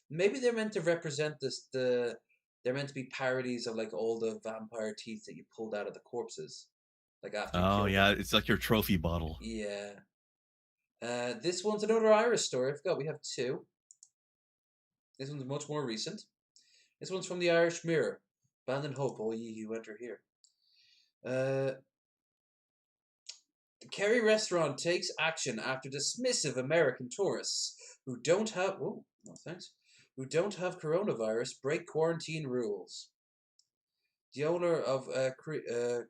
Maybe they're meant to represent they're meant to be parodies of, like, all the vampire teeth that you pulled out of the corpses. Like, after you killed them. It's like your trophy bottle. Yeah. This one's another Irish story. I forgot we have two. This one's much more recent. This one's from the Irish Mirror. Abandon hope, all ye who enter here. The Kerry restaurant takes action after dismissive American tourists who don't have who don't have coronavirus break quarantine rules. The owner of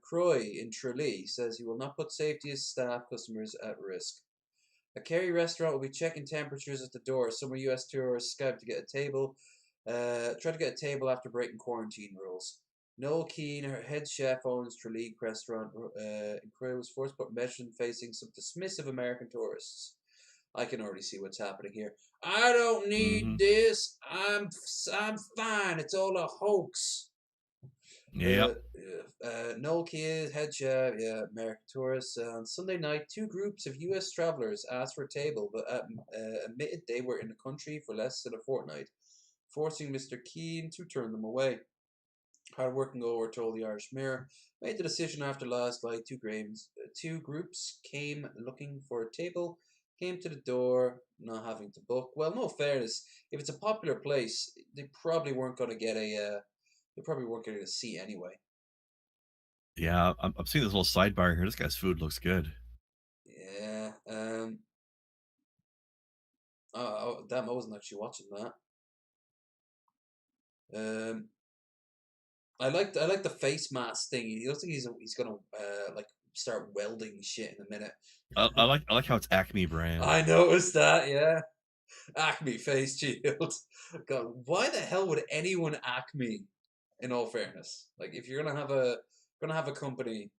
Croy in Tralee says he will not put safety of staff customers at risk. A Kerry restaurant will be checking temperatures at the door. Some U.S. tourists tried to get a table after breaking quarantine rules. Noel Keane, her head chef, owns Tralee restaurant in Croy, was forced to put measures facing some dismissive American tourists. I can already see what's happening here. I don't need this. I'm fine. It's all a hoax. Yeah. Noel Keane, head chef, American tourists. On Sunday night, two groups of U.S. travelers asked for a table, but admitted they were in the country for less than a fortnight, forcing Mr. Keane to turn them away. Hard-working Ower told the Irish Mirror, made the decision after last night. Two groups came looking for a table, came to the door, not having to book. Well, no fairness, if it's a popular place, they probably weren't going to get a seat anyway. Yeah, I'm seeing this little sidebar here. This guy's food looks good. Yeah. Oh, damn! I wasn't actually watching that. I like the face mask thing. He looks like he's gonna like start welding shit in a minute. I like how it's Acme brand. I noticed that. Yeah, Acme face shield. God, why the hell would anyone Acme? In all fairness, like if you're gonna have a company,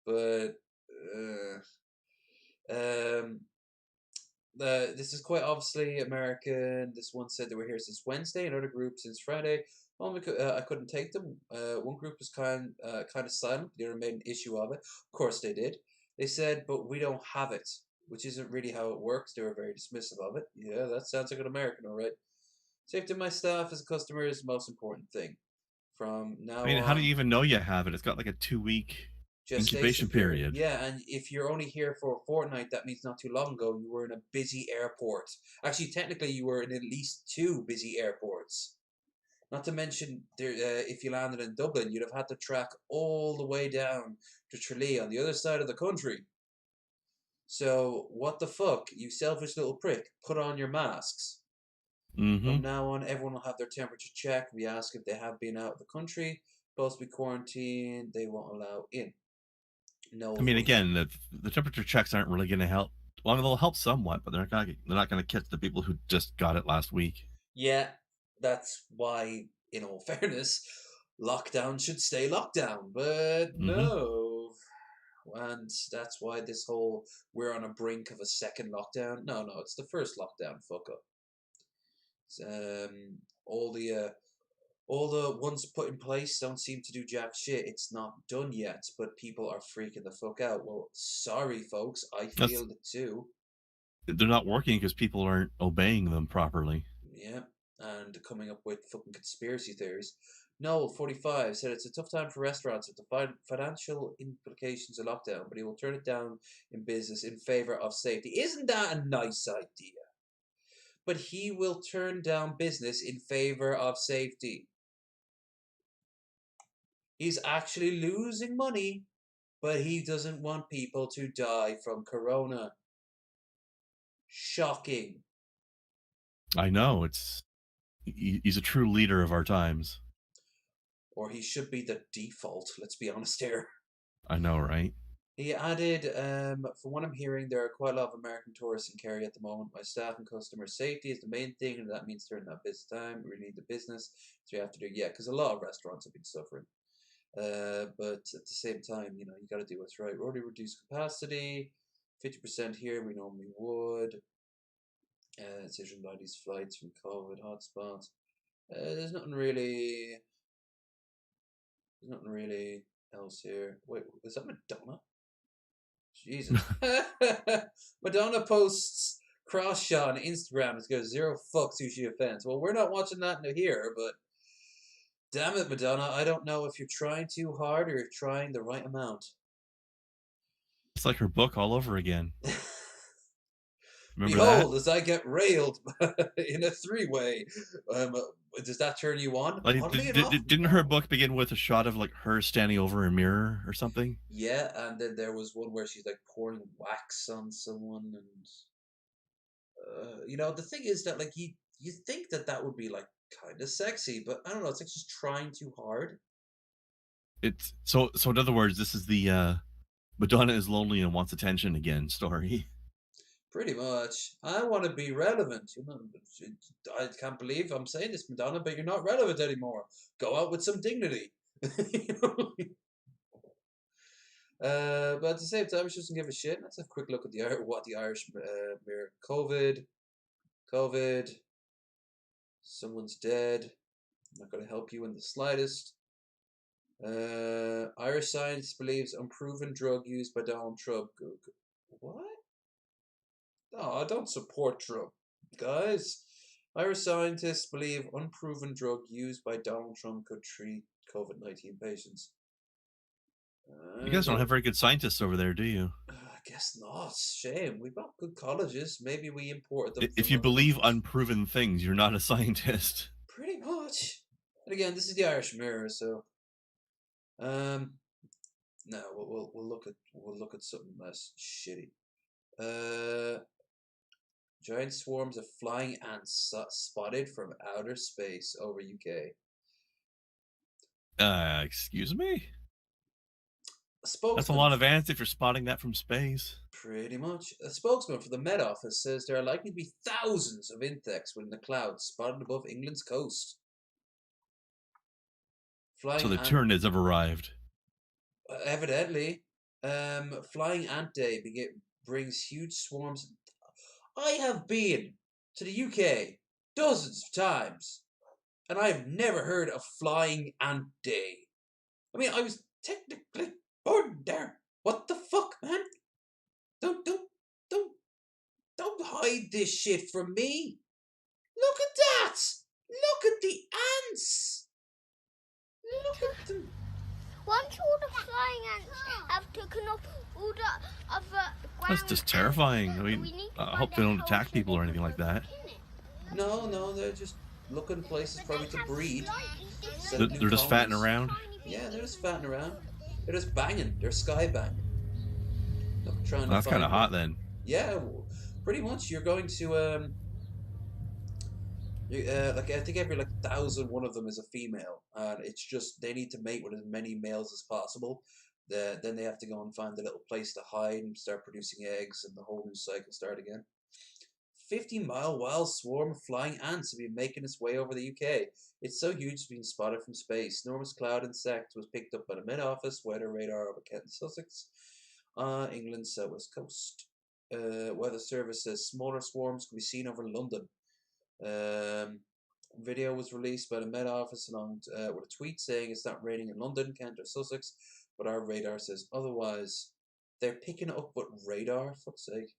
but this is quite obviously American. This one said they were here since Wednesday. Another group since Friday. I couldn't take them. One group was kind of silent. The other made an issue of it. Of course they did. They said, "But we don't have it," which isn't really how it works. They were very dismissive of it. Yeah, that sounds like an American, all right. Safety of my staff as a customer is the most important thing. From now I mean, on, how do you even know you have it? It's got like a 2-week incubation period. Yeah, and if you're only here for a fortnight, that means not too long ago you were in a busy airport. Actually, technically, you were in at least two busy airports. Not to mention, if you landed in Dublin, you'd have had to track all the way down to Tralee on the other side of the country. So, what the fuck, you selfish little prick? Put on your masks. From now on, everyone will have their temperature checked. We ask if they have been out of the country, supposed to be quarantined. They won't allow in. No. I mean, again, the temperature checks aren't really going to help. Well, they'll help somewhat, but they're not going to catch the people who just got it last week. Yeah, that's why, in all fairness, lockdown should stay lockdown. But no. And that's why this whole we're on a brink of a second lockdown. No, it's the first lockdown. Fuck up. All the ones put in place don't seem to do jack shit. It's not done yet, but people are freaking the fuck out. Well, sorry, folks. I feel it too. They're not working because people aren't obeying them properly. Yeah, and coming up with fucking conspiracy theories. Noel, 45, said it's a tough time for restaurants with the financial implications of lockdown, but he will turn it down in business in favor of safety. Isn't that a nice idea? But he will turn down business in favor of safety. He's actually losing money, but he doesn't want people to die from corona. Shocking. I know, he's a true leader of our times. Or he should be the default, let's be honest here. I know, right? He added, from what I'm hearing, there are quite a lot of American tourists in Kerry at the moment. My staff and customer safety is the main thing, and that means during that business time, we need the business. So we have to do, because a lot of restaurants have been suffering. But at the same time, you got to do what's right. We already reduced capacity, 50% here, we normally would. Decision by these flights from COVID hotspots. There's nothing really else here. Wait, is that Madonna? Jesus. Madonna posts cross shot on Instagram. It's got 0 fucks who she offends. Well, we're not watching that here, but damn it, Madonna. I don't know if you're trying too hard or you're trying the right amount. It's like her book all over again. Remember Behold, that? as I get railed in a three-way. Does that turn you on? Like, Oddly enough, didn't no. her book begin with a shot of like her standing over a mirror or something? Yeah, and then there was one where she's like pouring wax on someone, and the thing is that like you think that would be like kind of sexy, but I don't know. It's like she's trying too hard. It's so in other words, this is the Madonna is lonely and wants attention again story. Pretty much. I want to be relevant. I can't believe I'm saying this, Madonna, but you're not relevant anymore. Go out with some dignity. But at the same time, she doesn't give a shit. Let's have a quick look at what the Irish Mirror. COVID. Someone's dead. I'm not going to help you in the slightest. Irish science believes unproven drug used by Donald Trump. What? No, I don't support Trump, guys. Irish scientists believe unproven drug used by Donald Trump could treat COVID-19 patients. You guys don't have very good scientists over there, do you? I guess not. Shame. We've got good colleges. Maybe we imported them. If you believe unproven things, you're not a scientist. Pretty much. And again, this is the Irish Mirror, so no, we'll look at something less shitty. Giant swarms of flying ants spotted from outer space over UK. Excuse me? Spokesman, that's a lot of ants if you're spotting that from space. Pretty much. A spokesman for the Met Office says there are likely to be thousands of insects within the clouds spotted above England's coast. So the turn has arrived. Evidently. Flying Ant Day brings huge swarms. I have been to the UK dozens of times, and I have never heard of Flying Ant Day. I mean, I was technically born there. What the fuck, man? Don't hide this shit from me. Look at that! Look at the ants! Look at them. Once all the flying ants have taken off all the other ground. That's just terrifying. I mean, I hope they don't attack people or anything like that. No, they're just looking places probably to breed. They're just fatting around? Yeah, they're just fatting around. They're just banging. They're sky banging. That's kind of hot then. Yeah, pretty much. You're going to like I think every 1,000 one of them is a female, and it's just they need to mate with as many males as possible. Then they have to go and find a little place to hide and start producing eggs, and the whole new cycle start again. 50-mile wild swarm of flying ants have been making its way over the UK. It's so huge it's been spotted from space. Enormous cloud insect was picked up by the Met Office weather radar over Kent and Sussex, England's southwest coast. Weather Service says smaller swarms can be seen over London. Video was released by the Met Office along with a tweet saying it's not raining in London, Kent or Sussex, but our radar says otherwise. They're picking it up with radar, fuck's sake.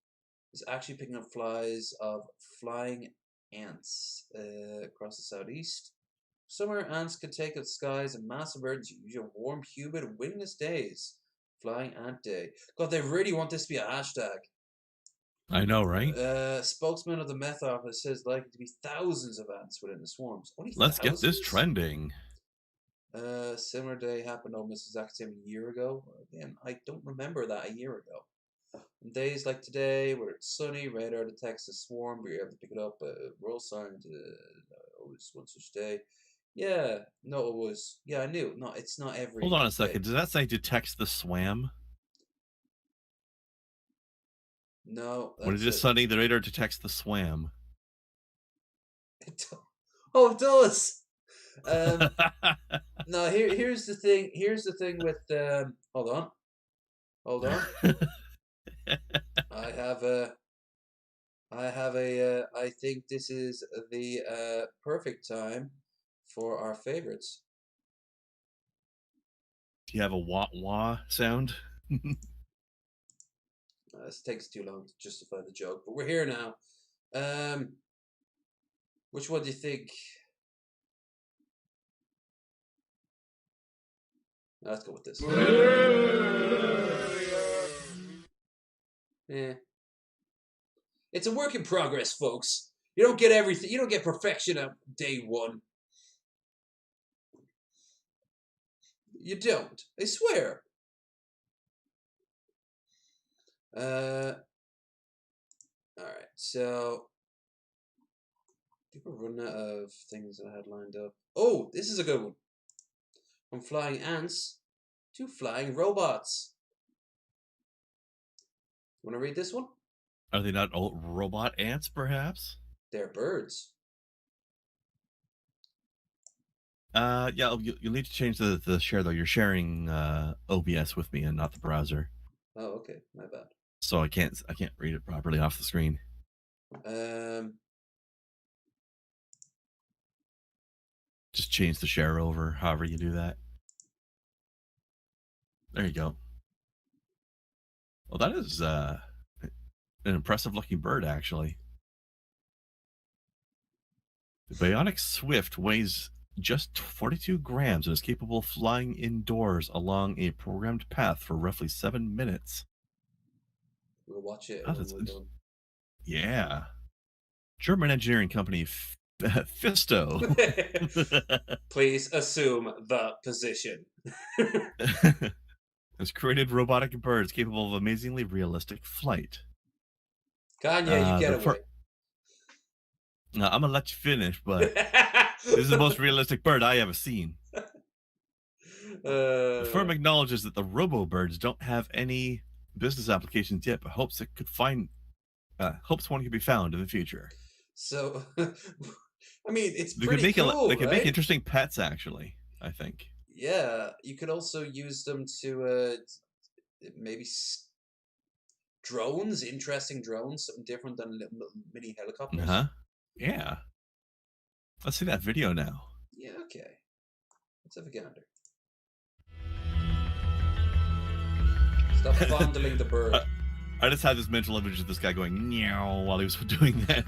It's actually picking up flies of flying ants across the southeast. Summer ants can take out skies in mass emergency, usually warm, humid, windless days. Flying Ant Day. God, they really want this to be a hashtag. I know, right? Spokesman of the Met Office says likely to be thousands of ants within the swarms. Let's get this trending. Similar day happened almost exactly a year ago. Again, I don't remember that a year ago. On days like today, where it's sunny, radar detects a swarm, but you're able to pick it up. Roll sign always one such day. Yeah, no, it was. Yeah, I knew. No, it's not every. Hold on a second. Does that say detects the swam? No. When it is sunny, the radar detects the swam. It does. No, here's the thing. Here's the thing with. Hold on. I have a. I think this is the perfect time for our favorites. Do you have a wah-wah sound? This takes too long to justify the joke, but we're here now. Which one do you think? Let's go with this. Yeah. It's a work in progress, folks. You don't get everything. You don't get perfection on day one. You don't. I swear. All right. So I think we're running out of things that I had lined up. Oh, this is a good one. From flying ants to flying robots. Want to read this one? Are they not old robot ants, perhaps? They're birds. Yeah, you'll need to change the share, though. You're sharing OBS with me and not the browser. Oh, okay. My bad. So I can't read it properly off the screen. Just change the share over, however you do that. There you go. Well, that is an impressive-looking bird, actually. The Bionic Swift weighs just 42 grams and is capable of flying indoors along a programmed path for roughly 7 minutes. We'll watch it Oh, when we're done. Yeah. German engineering company Fisto Please assume the position. has created robotic birds capable of amazingly realistic flight. Kanye, you get away. I'm gonna let you finish, but this is the most realistic bird I ever seen. The firm acknowledges that the robo-birds don't have any business applications yet, but hopes one could be found in the future. So, I mean, it's They pretty cool, They could right? make interesting pets, actually, I think. Yeah, you could also use them to maybe drones, interesting drones, something different than little mini helicopters. Yeah. Let's see that video now. Yeah, okay. Let's have a gander. Stop fondling the bird. I just had this mental image of this guy going meow while he was doing that.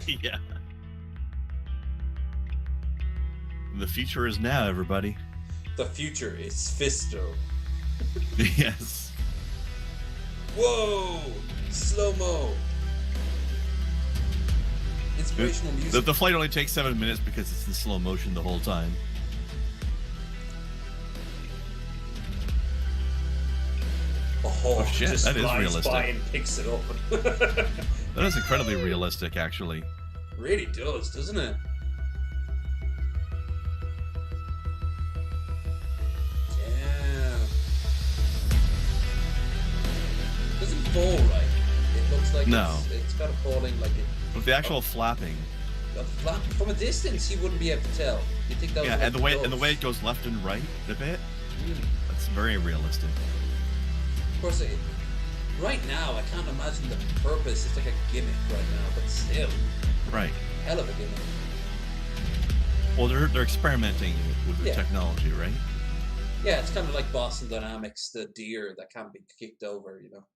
Yeah. The future is now, everybody. The future is Fisto. Yes. Whoa! Slow-mo. Inspirational music. The flight only takes 7 minutes because it's in slow motion the whole time. Oh shit, just that is flies realistic. by and picks it up. That is incredibly realistic, actually. Really does, doesn't it? Damn. Doesn't fall right. It looks like it's got a falling like it. With the actual flapping. From a distance, you wouldn't be able to tell. You think that was like and the way it goes left and right a bit. That's very realistic. Of course, right now I can't imagine the purpose. It's like a gimmick right now, but still, right? Hell of a gimmick. Well, they're experimenting with the technology, right? Yeah, it's kind of like Boston Dynamics, the deer that can't be kicked over, you know.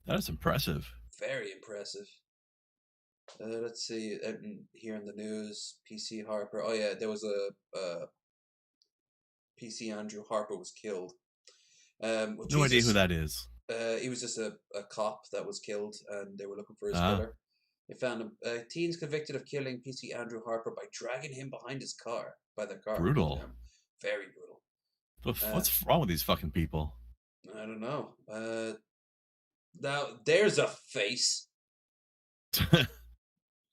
That is impressive. Very impressive. Let's see, here in the news, PC Harper. Oh yeah, there was a PC Andrew Harper was killed. No idea who that is. He was just a cop that was killed, and they were looking for his killer. They found him. Teens convicted of killing PC Andrew Harper by dragging him behind his car, by their car. Brutal. Very brutal. What's wrong with these fucking people? I don't know. Now, there's a face.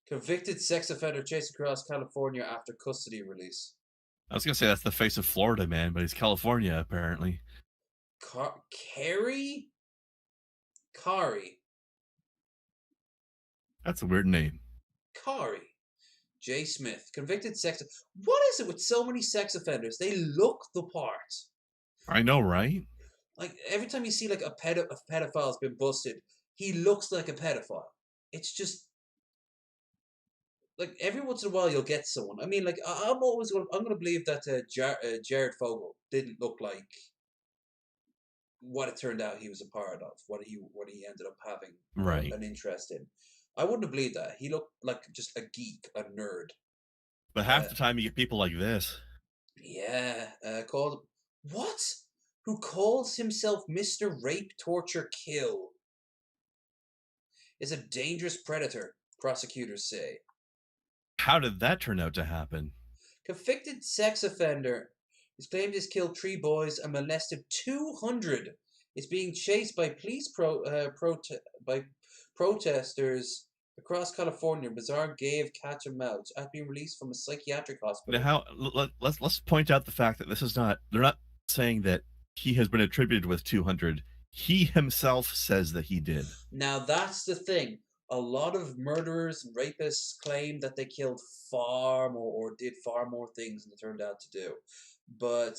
Convicted sex offender chased across California after custody release. I was going to say that's the face of Florida, man, but he's California, apparently. Kari? That's a weird name. Kari. J. Smith. Convicted sex... What is it with so many sex offenders? They look the part. I know, right? Like, every time you see, like, a pedophile's been busted, he looks like a pedophile. It's just... Like, every once in a while you'll get someone. I mean, like, I'm going to believe that Jared Fogle didn't look like what it turned out he was a part of, what he ended up having an interest in. I wouldn't have believed that. He looked like just a geek, a nerd. But half the time you get people like this. Yeah, called... What? who calls himself Mr. Rape, Torture, Kill, is a dangerous predator, prosecutors say. How did that turn out to happen? Convicted sex offender who's claimed he's killed 3 boys and molested 200 is being chased by police protesters across California. Bizarre gave catch him out after being released from a psychiatric hospital. Now, let's point out the fact that this is not. They're not saying that he has been attributed with 200. He himself says that he did. Now that's the thing. A lot of murderers and rapists claim that they killed far more or did far more things than they turned out to do. But,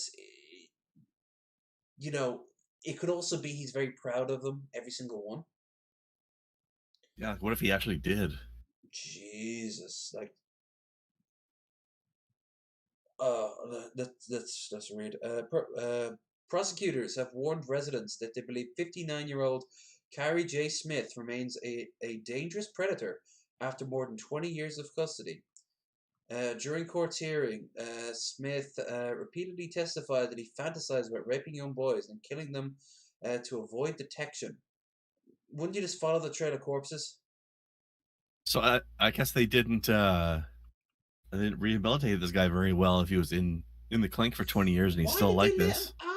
you know, it could also be he's very proud of them, every single one. Yeah, what if he actually did? Jesus, like, let's read. Prosecutors have warned residents that they believe 59-year-old Carrie J. Smith remains a dangerous predator after more than 20 years of custody. During court's hearing, Smith repeatedly testified that he fantasized about raping young boys and killing them to avoid detection. Wouldn't you just follow the trail of corpses? So I guess they didn't rehabilitate this guy very well if he was in the clink for 20 years and he's still like this. Why did they let him out?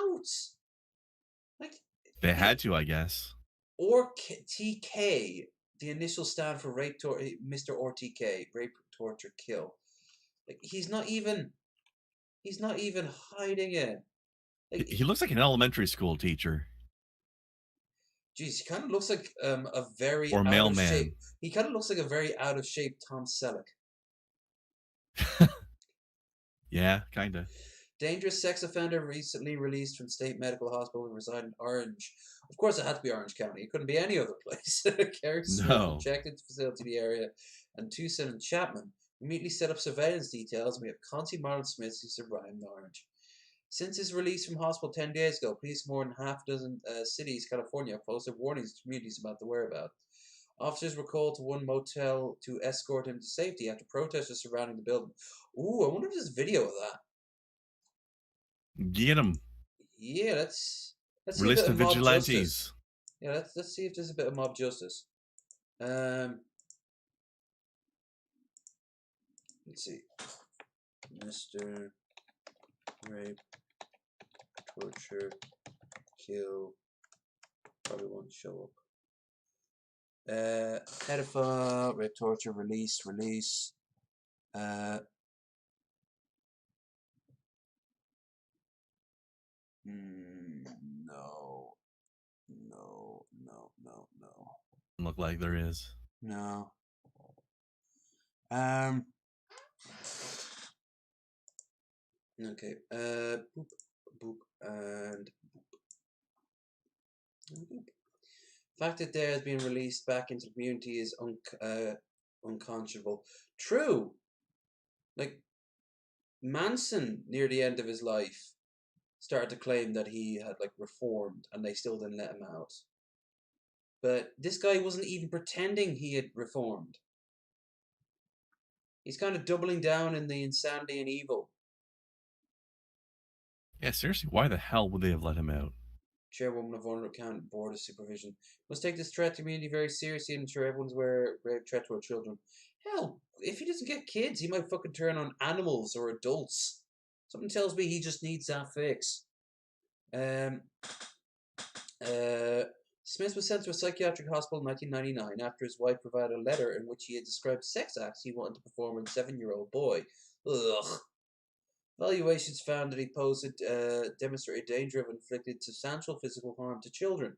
Like, They had to, I guess. Or TK, the initial stand for Mr. Or TK, rape, torture, kill. Like he's not even hiding it. Like, he looks like an elementary school teacher. Geez, he kind of looks like a very or out mailman. of shape. He kind of looks like a very out of shape Tom Selleck. Yeah, kind of. Dangerous sex offender recently released from state medical hospital and reside in Orange. Of course, it had to be Orange County. It couldn't be any other place. Carrick Smith No. checked into the facility in the area, and Tucson and Chapman immediately set up surveillance details. And we have Conti Marlon Smith, who's arrived in Orange. Since his release from hospital 10 days ago, police in more than half a dozen cities, California, have posted warnings to communities about the whereabouts. Officers were called to one motel to escort him to safety after protesters surrounding the building. Ooh, I wonder if there's video of that. Get him. Yeah, let's release see the vigilantes. Yeah, let's see if there's a bit of mob justice. Let's see. Mr. Rape, torture, kill. Probably won't show up. Pedophile, rape, torture, release. No. Look like there is. No. Okay. Boop, and boop. The fact that there has been released back into the community is unconscionable. True. Like Manson, near the end of his life, started to claim that he had reformed, and they still didn't let him out. But this guy wasn't even pretending he had reformed. He's kind of doubling down in the insanity and evil. Yeah, seriously, why the hell would they have let him out? Chairwoman of Vulnerable County Board of Supervision must take this threat to community very seriously and ensure everyone's aware of grave threat to our children. Hell, if he doesn't get kids, he might fucking turn on animals or adults. Something tells me he just needs that fix. Smith was sent to a psychiatric hospital in 1999 after his wife provided a letter in which he had described sex acts he wanted to perform on a 7-year-old boy. Ugh. Evaluations found that he posed demonstrated danger of inflicted substantial physical harm to children.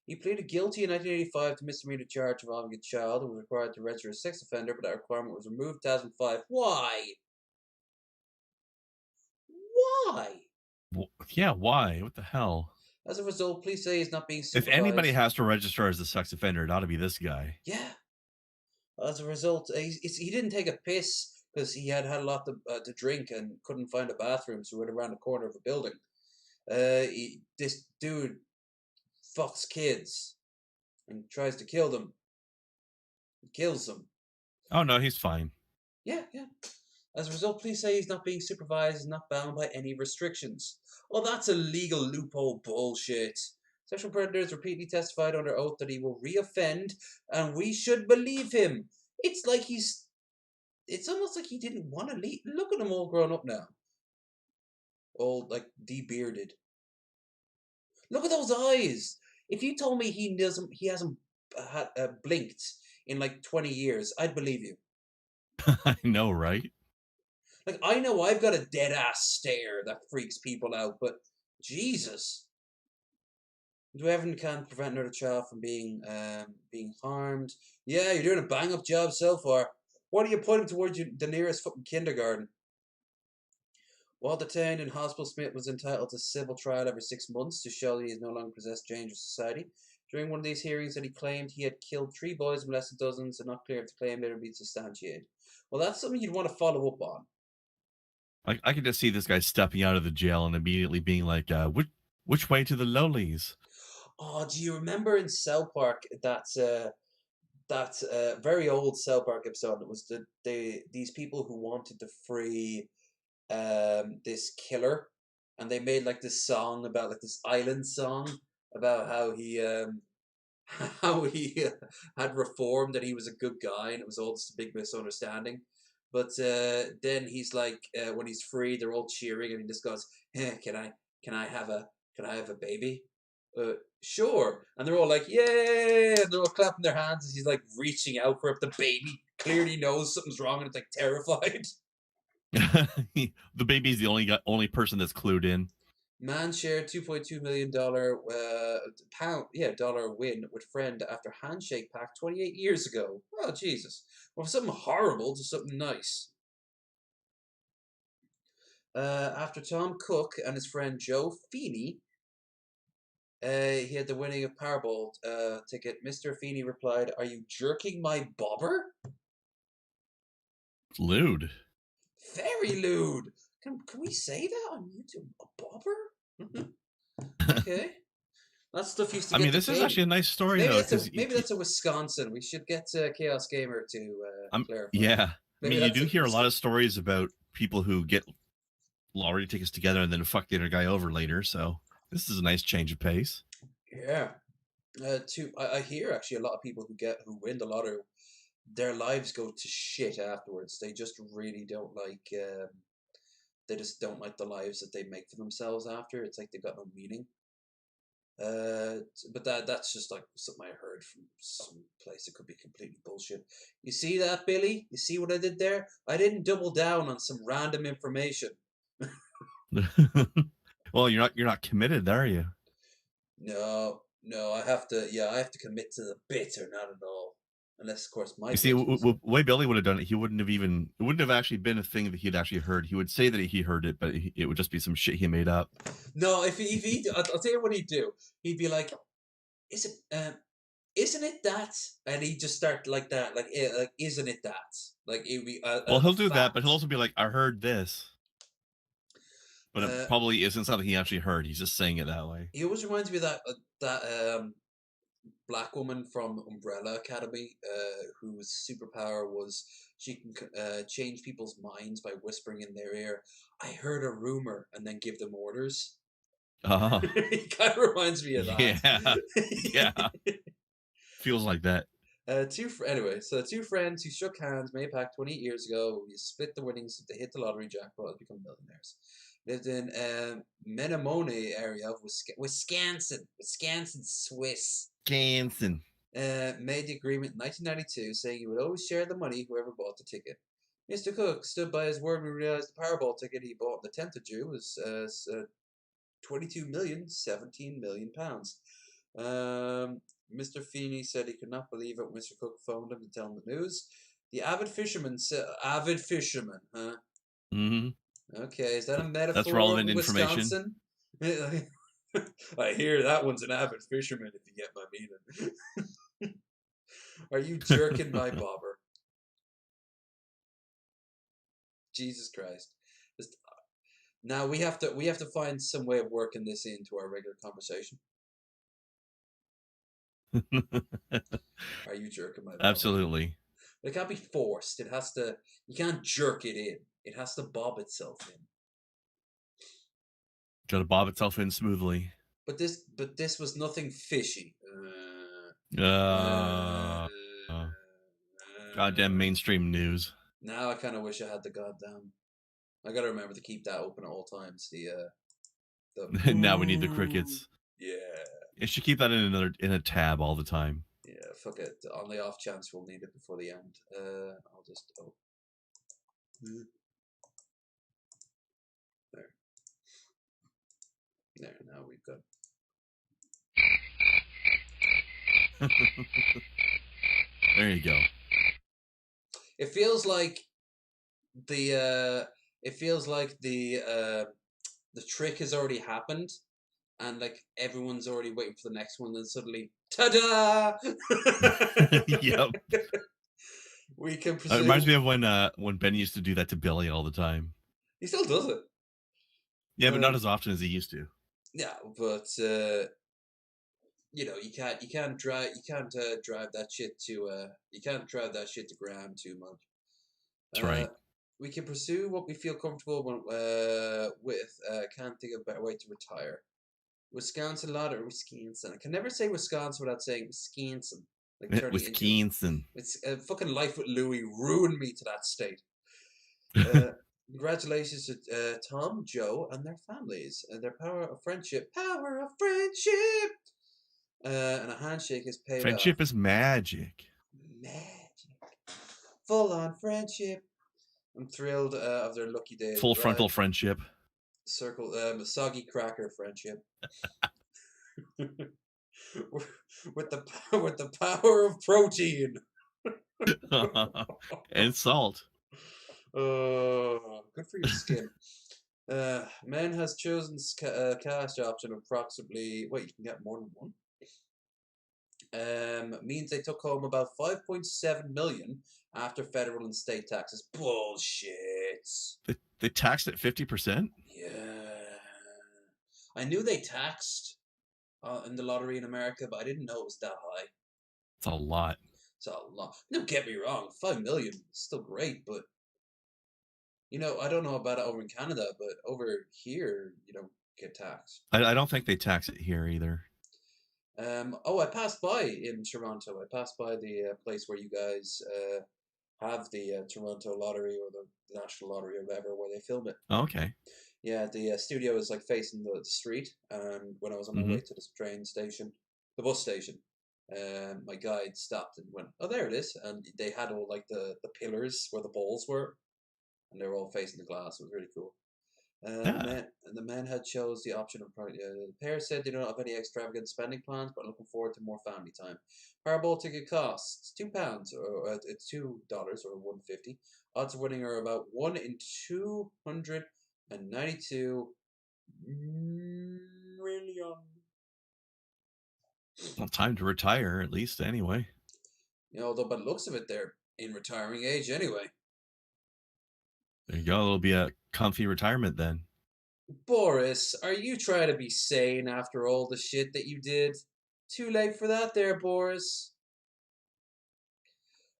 He pleaded guilty in 1985 to misdemeanor charge involving a child and was required to register as a sex offender, but that requirement was removed in 2005. Why? Yeah, why? What the hell? As a result, police say he's not being supervised. If anybody has to register as a sex offender, it ought to be this guy. Yeah. As a result, he didn't take a piss because he had a lot to drink and couldn't find a bathroom, so he went around the corner of a building. This dude fucks kids and tries to kill them. He kills them. Oh, no, he's fine. Yeah. As a result, police say he's not being supervised and not bound by any restrictions. Well, that's a legal loophole bullshit. Sexual predators repeatedly testified under oath that he will reoffend, and we should believe him. It's like it's almost like he didn't want to leave. Look at him all grown up now. All, like, de-bearded. Look at those eyes! If you told me he hasn't blinked in like 20 years, I'd believe you. I know, right? Like, I know I've got a dead-ass stare that freaks people out, but Jesus. Do everything can prevent another child from being harmed. Yeah, you're doing a bang-up job so far. What are you putting towards the nearest fucking kindergarten? While detained in hospital, Smith was entitled to civil trial every 6 months to show that he is no longer possessed dangerous society. During one of these hearings that he claimed he had killed 3 boys and molested dozens, and not clear if the claim later be substantiated. Well, that's something you'd want to follow up on. I could just see this guy stepping out of the jail and immediately being like, which way to the lowlies? Oh, do you remember in South Park that very old South Park episode? It was these people who wanted to free this killer, and they made like this song about like this island song about how he had reformed, that he was a good guy, and it was all just a big misunderstanding. But then he's like, when he's free, they're all cheering, and he just goes, "Can I have a baby?" Sure. And they're all like, "Yay!" And they're all clapping their hands as he's like reaching out for it. The baby clearly knows something's wrong and it's like terrified. The baby's the only person that's clued in. Man shared $2.2 million dollar win with friend after handshake pact 28 years ago. Oh, Jesus. Well, from something horrible to something nice. After Tom Cook and his friend Joe Feeney, he had the winning of Powerball ticket. Mr. Feeney replied, "Are you jerking my bobber?" Lewd. Very lewd. Can we say that on YouTube? A bobber? Okay. That stuff used to get this is actually a nice story, though. Maybe that's a Wisconsin. We should get Chaos Gamer to clarify. Yeah. Maybe you do hear a lot of stories about people who get lottery tickets together and then fuck the other guy over later, so this is a nice change of pace. Yeah. I hear actually a lot of people who win the lottery, their lives go to shit afterwards. They just really don't like they just don't like the lives that they make for themselves after. It's like they've got no meaning. But that's just like something I heard from some place. It could be completely bullshit. You see that, Billy? You see what I did there? I didn't double down on some random information. Well, you're not committed, are you? No, I have to commit to the bit or not at all. Unless, of course, my. You see, the way Billy would have done it, it wouldn't have actually been a thing that he'd actually heard. He would say that he heard it, but it would just be some shit he made up. No, if he I'll tell you what he'd do. He'd be like, isn't it that? And he'd just start like that, like isn't it that? Like it'd be. Well, he'll do that, but he'll also be like, I heard this. But it probably isn't something he actually heard. He's just saying it that way. He always reminds me of that black woman from Umbrella Academy, whose superpower was she can change people's minds by whispering in their ear, "I heard a rumor," and then give them orders. He kind of reminds me of that. Yeah. Feels like that. Two friends who shook hands made a pact 28 years ago. You split the winnings if they hit the lottery jackpot and become millionaires. Lived in Menomonee area of Wisconsin, Swiss. Wisconsin. Made the agreement in 1992, saying he would always share the money whoever bought the ticket. Mr. Cook stood by his word when he realized the Powerball ticket he bought on the 10th of June was 22,017 million pounds. Mr. Feeney said he could not believe it when Mr. Cook phoned him to tell him the news. The avid fisherman said, "Avid fisherman, huh?" Mm-hmm. Okay, is that a metaphor? That's relevant information. I hear that one's an avid fisherman, if you get my meaning. Are you jerking my bobber? Jesus Christ! Now we have to find some way of working this into our regular conversation. Are you jerking my bobber? Absolutely. It can't be forced. It has to. You can't jerk it in. It has to bob itself in. Got to bob itself in smoothly. But this was nothing fishy. Goddamn mainstream news. Now I kind of wish I had the goddamn. I gotta remember to keep that open at all times. The Now we need the crickets. Yeah. It should keep that in a tab all the time. Yeah, fuck it. On the off chance we'll need it before the end. I'll just there. There, now we've got. There you go. It feels like the trick has already happened, and like everyone's already waiting for the next one. Then suddenly, ta-da! Yep. We can. It reminds me of when Ben used to do that to Billy all the time. He still does it. Yeah, but not as often as he used to. Yeah, but you know, you can't drive that shit to ground too much. That's right. We can pursue what we feel comfortable with. Can't think of a better way to retire. Wisconsin lottery, Wisconsin. I can never say Wisconsin without saying Wisconsin. Like Wisconsin. It's fucking Life with Louie ruined me to that state. Congratulations to Tom, Joe, and their families. Their power of friendship. Power of friendship! And a handshake is paid Friendship off. is magic. Magic. Full-on friendship. I'm thrilled of their lucky days. Full frontal friendship. Circle, soggy cracker friendship. with the power of protein. And salt. Good for your skin. Man has chosen cash option approximately. Wait, you can get more than one. Means they took home about 5.7 million after federal and state taxes. Bullshit. They taxed at 50%? Yeah. I knew they taxed in the lottery in America, but I didn't know it was that high. It's a lot. It's a lot. Don't get me wrong, 5 million is still great, but you know, I don't know about it over in Canada, but over here, you don't get taxed. I don't think they tax it here either. I passed by in Toronto. I passed by the place where you guys have the Toronto Lottery or the National Lottery or whatever, where they film it. Oh, okay. Yeah, the studio is like facing the street, and when I was on my way to the bus station, my guide stopped and went, "Oh, there it is!" And they had all like the pillars where the balls were, and they were all facing the glass. It was really cool. The man had chose the option of product. The pair said they don't have any extravagant spending plans, but looking forward to more family time. Powerball ticket costs £2 or $2 or $1.50. Odds of winning are about 1 in 292 million. Well, time to retire, at least, anyway. You know, although by the looks of it, they're in retiring age anyway. There you go. It'll be a comfy retirement then. Boris, are you trying to be sane after all the shit that you did? Too late for that there, Boris.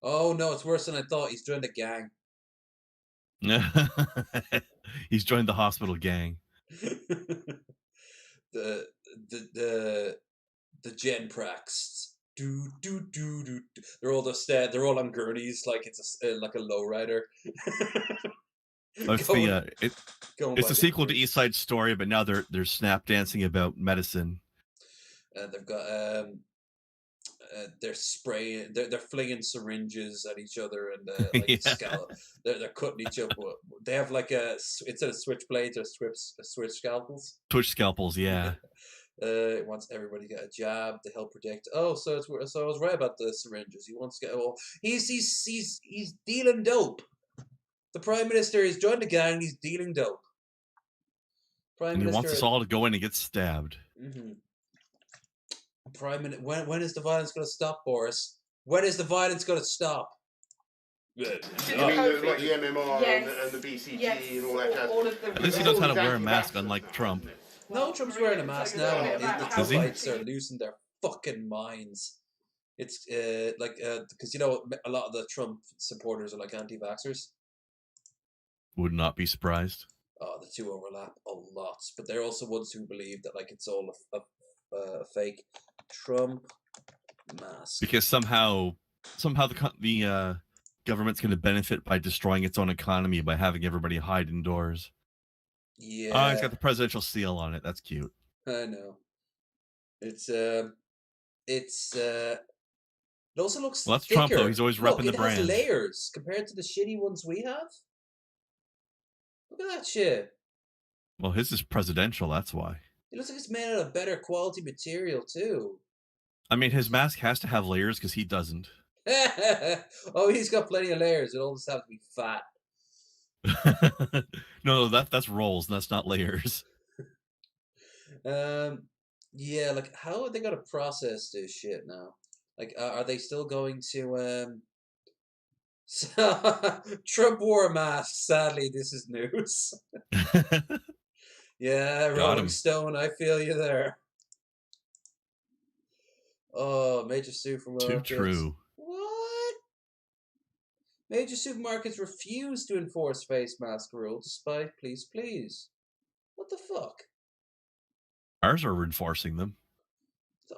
Oh no, it's worse than I thought. He's joined a gang. He's joined the hospital gang. the Gen Prax. Do. They're all on gurneys like it's like a lowrider. It's a sequel to East Side Story, but now they're snap dancing about medicine. They've got they're spraying, they're flinging syringes at each other, and they're cutting each other. They have like instead of switchblades, or switch scalpels. Twitch scalpels, yeah. It wants everybody to get a jab to help predict. Oh, so I was right about the syringes. He wants to get. Well, he's dealing dope. The Prime Minister has joined the gang. He's dealing dope. He wants us all to go in and get stabbed. Mm-hmm. When is the violence going to stop, Boris? When is the violence going to stop? You mean like the MMR and the BCG and all that kind of stuff? At least he knows how to wear a mask, unlike Trump. No, Trump's wearing a mask now. The Trumpites are losing their fucking minds. It's because you know a lot of the Trump supporters are like anti-vaxxers. Would not be surprised. Oh, the two overlap a lot, but they're also ones who believe that like it's all a fake Trump mask. Because somehow the government's going to benefit by destroying its own economy by having everybody hide indoors. Yeah. Oh, it's got the presidential seal on it. That's cute. I know. It also looks Well, that's thicker. Trump, though. He's always repping the brand. It has layers compared to the shitty ones we have. Look at that shit. Well, his is presidential, that's why. It looks like it's made out of better quality material, too. I mean, his mask has to have layers because he doesn't. Oh, he's got plenty of layers. It all just has to be fat. No, that's rolls. That's not layers. Yeah, like, how are they going to process this shit now? Like, are they still going to, Trump wore a mask. Sadly, this is news. Yeah, Rolling Stone, I feel you there. Oh, major supermarkets. Too true. What? Major supermarkets refuse to enforce face mask rule despite please. What the fuck? Ours are enforcing them.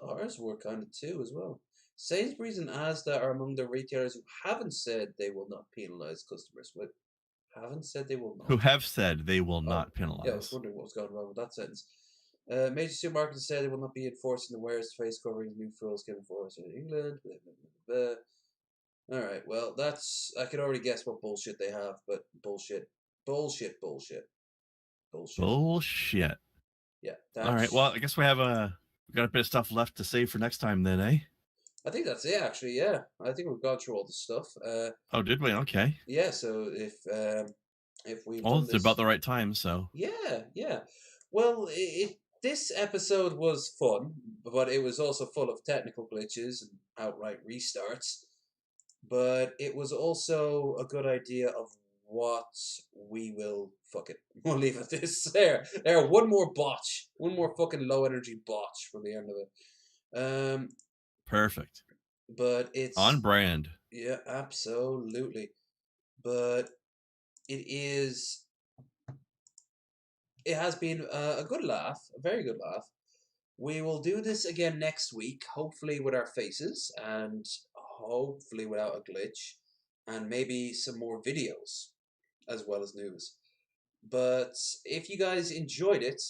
Ours were kind of too as well. Sainsbury's and Asda are among the retailers who haven't said they will not penalise customers with. Haven't said they will not. Who have said they will not penalise. Yeah, I was wondering what was going wrong with that sentence. Major supermarkets said they will not be enforcing the wearers face coverings. New rules get enforced in England. Blah, blah, blah, blah. All right, well, I can already guess what bullshit they have, but bullshit. Yeah. All right, well, I guess we got a bit of stuff left to save for next time then, eh? I think that's it, actually, yeah. I think we've gone through all the stuff. Oh, did we? Okay. Yeah, so if we've well, it's about the right time, so. Yeah. Well, this episode was fun, but it was also full of technical glitches and outright restarts. But it was also a good idea of what we will... Fuck it. We'll leave it this. There. One more botch. One more fucking low energy botch from the end of it. Perfect. But it's... on brand. Yeah, absolutely. But it has been a good laugh. A very good laugh. We will do this again next week, hopefully with our faces, and hopefully without a glitch, and maybe some more videos, as well as news. But if you guys enjoyed it,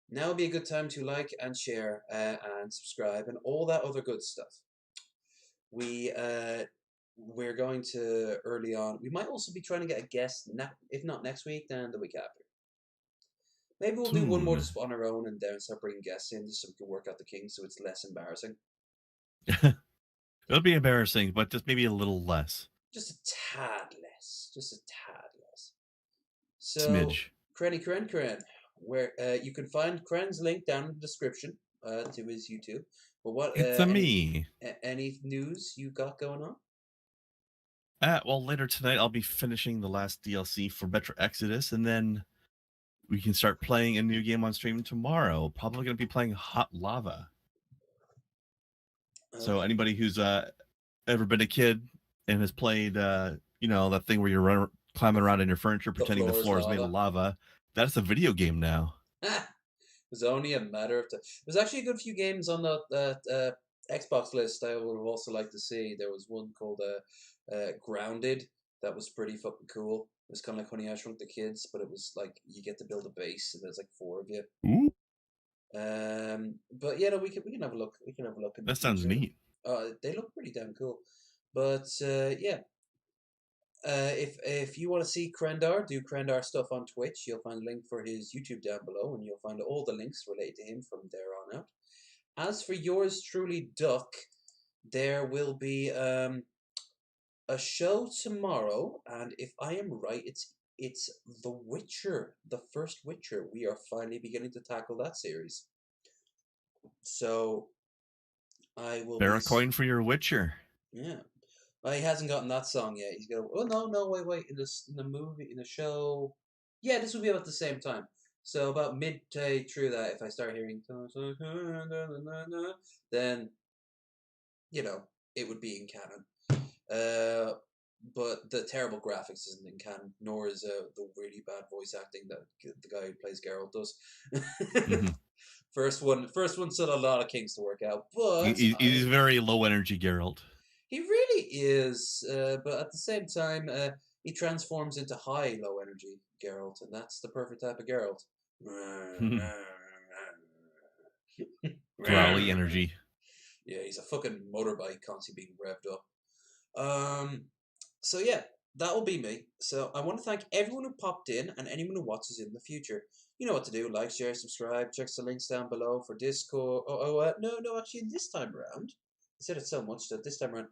now would be a good time to like and share and subscribe and all that other good stuff. We're going to, early on, we might also be trying to get a guest, if not next week, then the week after. Maybe we'll do one more just on our own and then start bringing guests in just so we can work out the kinks so it's less embarrassing. It'll be embarrassing, but just maybe a little less. Just a tad less. So, smidge. Kren, where you can find Kren's link down in the description to his YouTube. But what? It's me. Any news you got going on? Well, later tonight I'll be finishing the last DLC for Metro Exodus, and then we can start playing a new game on stream tomorrow. Probably going to be playing Hot Lava. So anybody who's ever been a kid and has played, that thing where you're climbing around in your furniture, pretending the floor is made of lava, that's a video game now. It was only a matter of time. There's actually a good few games on the Xbox list I would have also liked to see. There was one called Grounded that was pretty fucking cool. It was kind of like Honey, I Shrunk the Kids, but it was like you get to build a base and there's like 4 of you. Ooh. But yeah, no, we can have a look. We can have a look. That sounds neat. They look pretty damn cool. But yeah. If you want to see Krendar do Krendar stuff on Twitch, you'll find a link for his YouTube down below, and you'll find all the links related to him from there on out. As for yours truly, Duck, there will be a show tomorrow, and if I am right, it's The Witcher, the first Witcher. We are finally beginning to tackle that series. So I will bear a coin for your Witcher. Yeah. He hasn't gotten that song yet. He's going, wait. In the show. Yeah, this will be about the same time. So about midday through that, if I start hearing, then, it would be in canon. but the terrible graphics isn't in canon, nor is the really bad voice acting that the guy who plays Geralt does. Mm-hmm. First one still a lot of kinks to work out, but he's very low energy Geralt. He really is, but at the same time, he transforms into high low energy Geralt, and that's the perfect type of Geralt. Growly energy. Yeah, he's a fucking motorbike constantly being revved up. So yeah, that will be me. So I want to thank everyone who popped in and anyone who watches in the future. You know what to do: like, share, subscribe. Check the links down below for Discord. No, actually, this time around, I said it so much that this time around,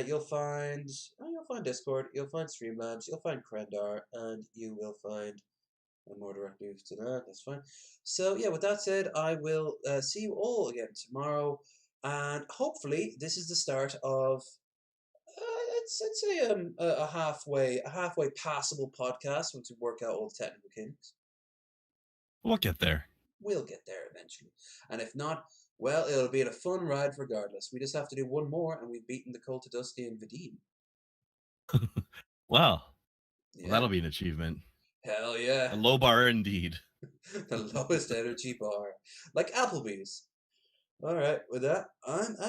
you'll find Discord, you'll find Streamlabs, you'll find Krendar, and you will find more direct moves to that. That's fine. So yeah, with that said, I will see you all again tomorrow, and hopefully this is the start of I'd say a halfway passable podcast once we work out all the technical kinks. We'll get there. We'll get there eventually, and if not, well, it'll be a fun ride regardless. We just have to do one more, and we've beaten the Cult of Dusty and Vadim. Wow. Yeah. Well, that'll be an achievement. Hell yeah. A low bar indeed. The lowest energy bar. Like Applebee's. Alright, with that, I'm out.